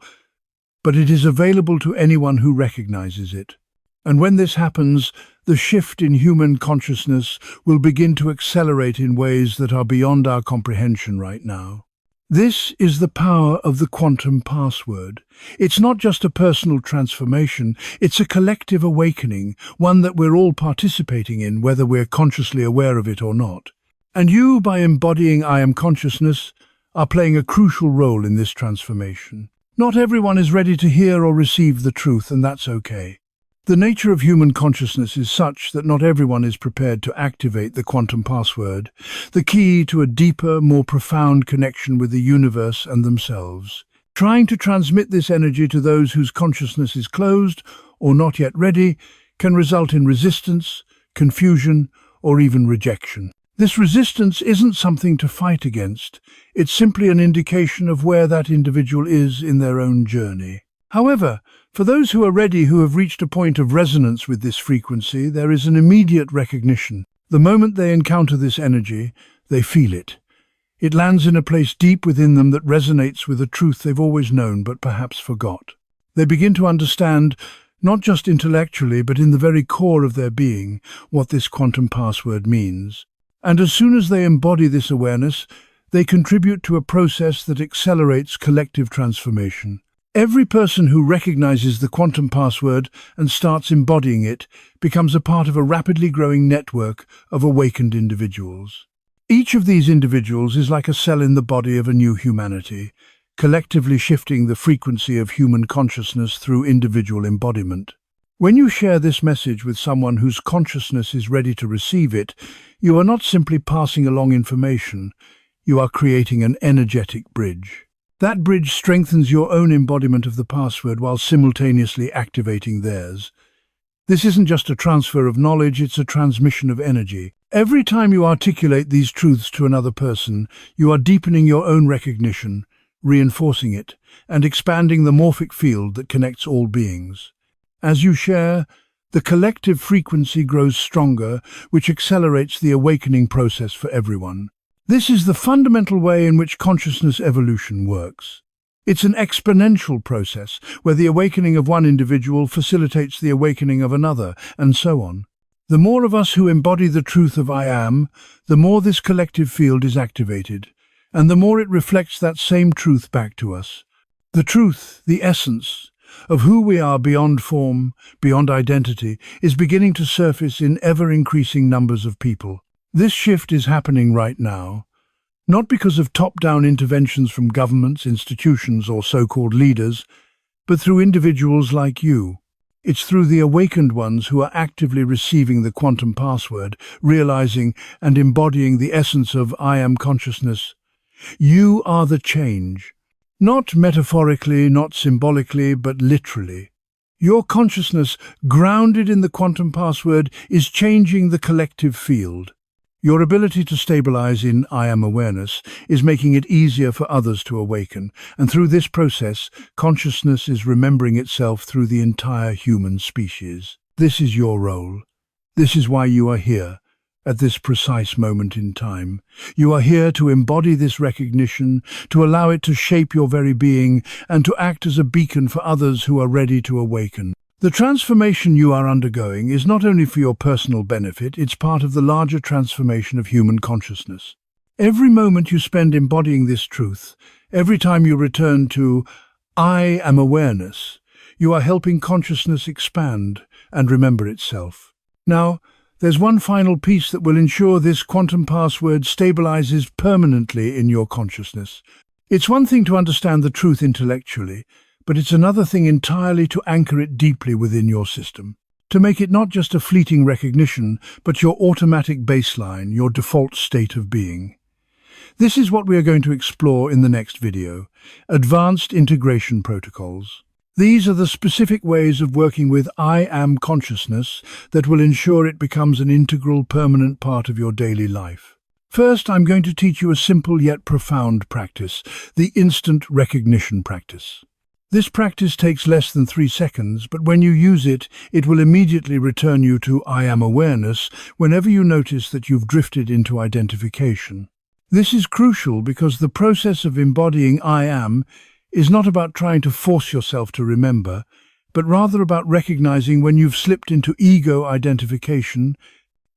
but it is available to anyone who recognizes it. And when this happens, the shift in human consciousness will begin to accelerate in ways that are beyond our comprehension right now. This is the power of the quantum password. It's not just a personal transformation, it's a collective awakening, one that we're all participating in, whether we're consciously aware of it or not. And you, by embodying I am consciousness, are playing a crucial role in this transformation. Not everyone is ready to hear or receive the truth, and that's okay. The nature of human consciousness is such that not everyone is prepared to activate the quantum password, the key to a deeper, more profound connection with the universe and themselves. Trying to transmit this energy to those whose consciousness is closed or not yet ready can result in resistance, confusion, or even rejection. This resistance isn't something to fight against. It's simply an indication of where that individual is in their own journey. However, for those who are ready, who have reached a point of resonance with this frequency, there is an immediate recognition. The moment they encounter this energy, they feel it. It lands in a place deep within them that resonates with a truth they've always known but perhaps forgot. They begin to understand, not just intellectually but in the very core of their being, what this quantum password means. And as soon as they embody this awareness, they contribute to a process that accelerates collective transformation. Every person who recognizes the quantum password and starts embodying it becomes a part of a rapidly growing network of awakened individuals. Each of these individuals is like a cell in the body of a new humanity, collectively shifting the frequency of human consciousness through individual embodiment. When you share this message with someone whose consciousness is ready to receive it, you are not simply passing along information, you are creating an energetic bridge. That bridge strengthens your own embodiment of the password while simultaneously activating theirs. This isn't just a transfer of knowledge, it's a transmission of energy. Every time you articulate these truths to another person, you are deepening your own recognition, reinforcing it, and expanding the morphic field that connects all beings. As you share, the collective frequency grows stronger, which accelerates the awakening process for everyone. This is the fundamental way in which consciousness evolution works. It's an exponential process, where the awakening of one individual facilitates the awakening of another, and so on. The more of us who embody the truth of I am, the more this collective field is activated, and the more it reflects that same truth back to us. The truth, the essence, of who we are beyond form, beyond identity, is beginning to surface in ever-increasing numbers of people. This shift is happening right now, not because of top-down interventions from governments, institutions, or so-called leaders, but through individuals like you. It's through the awakened ones who are actively receiving the quantum password, realizing and embodying the essence of I am consciousness. You are the change. Not metaphorically, not symbolically, but literally. Your consciousness, grounded in the quantum password, is changing the collective field. Your ability to stabilize in I am awareness is making it easier for others to awaken, and through this process, consciousness is remembering itself through the entire human species. This is your role. This is why you are here. At this precise moment in time, you are here to embody this recognition, to allow it to shape your very being, and to act as a beacon for others who are ready to awaken. The transformation you are undergoing is not only for your personal benefit, it's part of the larger transformation of human consciousness. Every moment you spend embodying this truth, every time you return to I am awareness, you are helping consciousness expand and remember itself. Now, there's one final piece that will ensure this quantum password stabilizes permanently in your consciousness. It's one thing to understand the truth intellectually, but it's another thing entirely to anchor it deeply within your system. To make it not just a fleeting recognition, but your automatic baseline, your default state of being. This is what we are going to explore in the next video: Advanced Integration Protocols. These are the specific ways of working with I am consciousness that will ensure it becomes an integral, permanent part of your daily life. First, I'm going to teach you a simple yet profound practice, the instant recognition practice. This practice takes less than 3 seconds, but when you use it, it will immediately return you to I am awareness whenever you notice that you've drifted into identification. This is crucial because the process of embodying I am is not about trying to force yourself to remember, but rather about recognizing when you've slipped into ego identification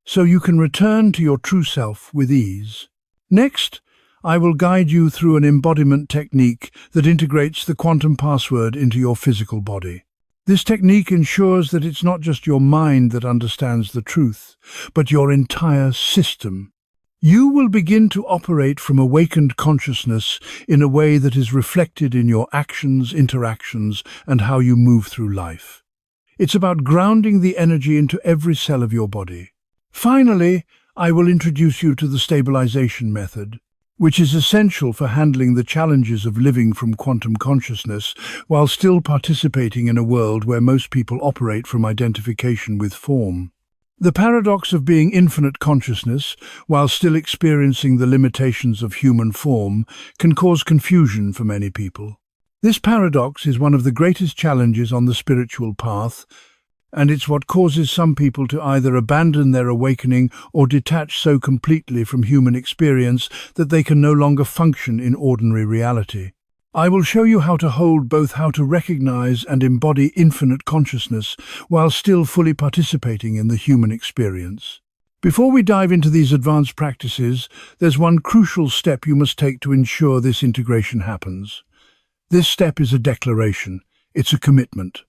so you can return to your true self with ease. Next, I will guide you through an embodiment technique that integrates the quantum password into your physical body. This technique ensures that it's not just your mind that understands the truth, but your entire system. You will begin to operate from awakened consciousness in a way that is reflected in your actions, interactions, and how you move through life. It's about grounding the energy into every cell of your body. Finally, I will introduce you to the stabilization method, which is essential for handling the challenges of living from quantum consciousness while still participating in a world where most people operate from identification with form. The paradox of being infinite consciousness while still experiencing the limitations of human form can cause confusion for many people. This paradox is one of the greatest challenges on the spiritual path, and it's what causes some people to either abandon their awakening or detach so completely from human experience that they can no longer function in ordinary reality. I will show you how to recognize and embody infinite consciousness while still fully participating in the human experience. Before we dive into these advanced practices, there's one crucial step you must take to ensure this integration happens. This step is a declaration. It's a commitment.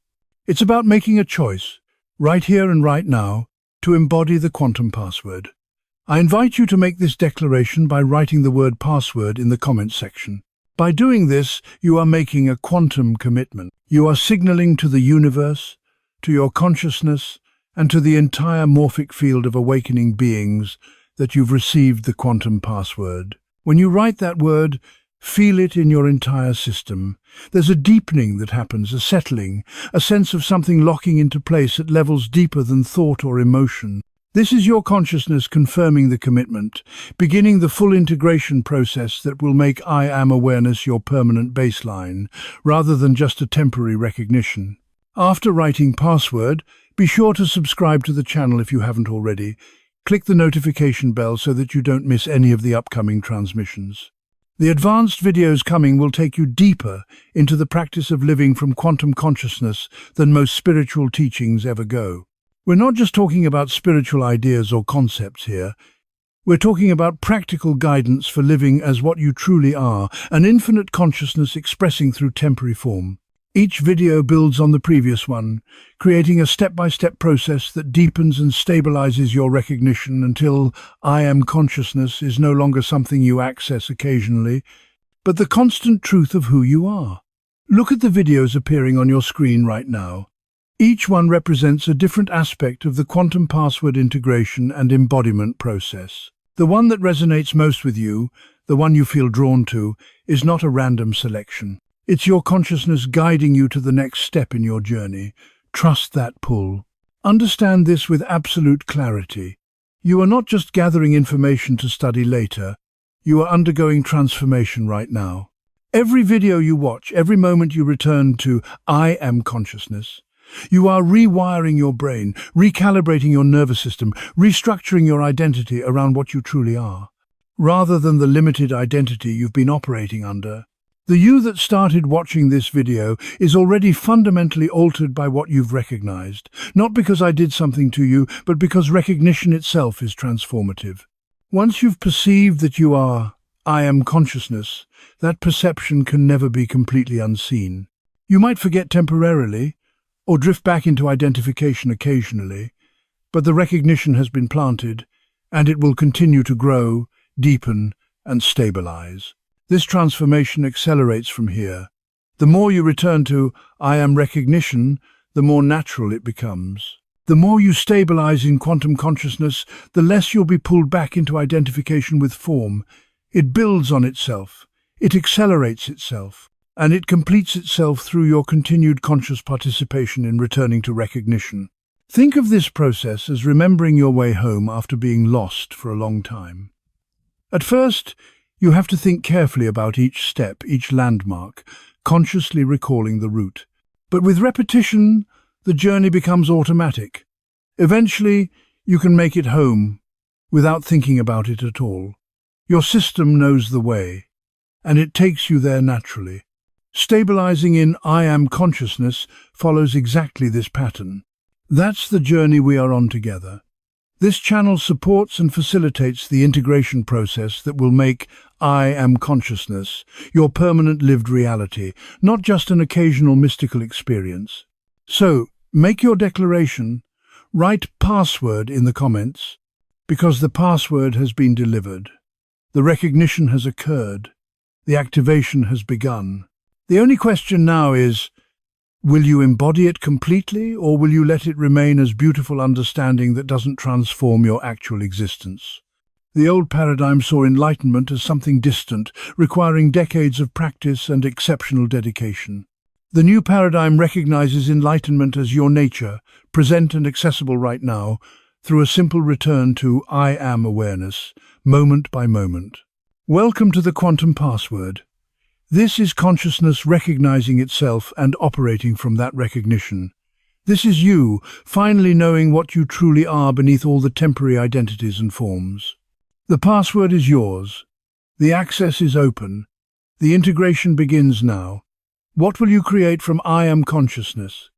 It's about making a choice, right here and right now, to embody the quantum password. I invite you to make this declaration by writing the word password in the comments section. By doing this, you are making a quantum commitment. You are signaling to the universe, to your consciousness, and to the entire morphic field of awakening beings that you've received the quantum password. When you write that word, feel it in your entire system. There's a deepening that happens, a settling, a sense of something locking into place at levels deeper than thought or emotion. This is your consciousness confirming the commitment, beginning the full integration process that will make I am awareness your permanent baseline, rather than just a temporary recognition. After writing password, be sure to subscribe to the channel if you haven't already. Click the notification bell so that you don't miss any of the upcoming transmissions. The advanced videos coming will take you deeper into the practice of living from quantum consciousness than most spiritual teachings ever go. We're not just talking about spiritual ideas or concepts here. We're talking about practical guidance for living as what you truly are, an infinite consciousness expressing through temporary form. Each video builds on the previous one, creating a step-by-step process that deepens and stabilizes your recognition until I am consciousness is no longer something you access occasionally, but the constant truth of who you are. Look at the videos appearing on your screen right now. Each one represents a different aspect of the quantum password integration and embodiment process. The one that resonates most with you, the one you feel drawn to, is not a random selection. It's your consciousness guiding you to the next step in your journey. Trust that pull. Understand this with absolute clarity. You are not just gathering information to study later. You are undergoing transformation right now. Every video you watch, every moment you return to I am consciousness, you are rewiring your brain, recalibrating your nervous system, restructuring your identity around what you truly are, rather than the limited identity you've been operating under. The you that started watching this video is already fundamentally altered by what you've recognized, not because I did something to you, but because recognition itself is transformative. Once you've perceived that you are I am consciousness, that perception can never be completely unseen. You might forget temporarily, or drift back into identification occasionally, but the recognition has been planted, and it will continue to grow, deepen, and stabilize. This transformation accelerates from here. The more you return to I am recognition, the more natural it becomes. The more you stabilize in quantum consciousness, the less you'll be pulled back into identification with form. It builds on itself, it accelerates itself, and it completes itself through your continued conscious participation in returning to recognition. Think of this process as remembering your way home after being lost for a long time. At first, you have to think carefully about each step, each landmark, consciously recalling the route. But with repetition, the journey becomes automatic. Eventually, you can make it home without thinking about it at all. Your system knows the way, and it takes you there naturally. Stabilizing in I am consciousness follows exactly this pattern. That's the journey we are on together. This channel supports and facilitates the integration process that will make I am consciousness your permanent lived reality, not just an occasional mystical experience. So, make your declaration, write password in the comments, because the password has been delivered. The recognition has occurred. The activation has begun. The only question now is, will you embody it completely, or will you let it remain as beautiful understanding that doesn't transform your actual existence? The old paradigm saw enlightenment as something distant, requiring decades of practice and exceptional dedication. The new paradigm recognizes enlightenment as your nature, present and accessible right now, through a simple return to I am awareness, moment by moment. Welcome to the Quantum Password. This is consciousness recognizing itself and operating from that recognition. This is you, finally knowing what you truly are beneath all the temporary identities and forms. The password is yours. The access is open. The integration begins now. What will you create from I am consciousness?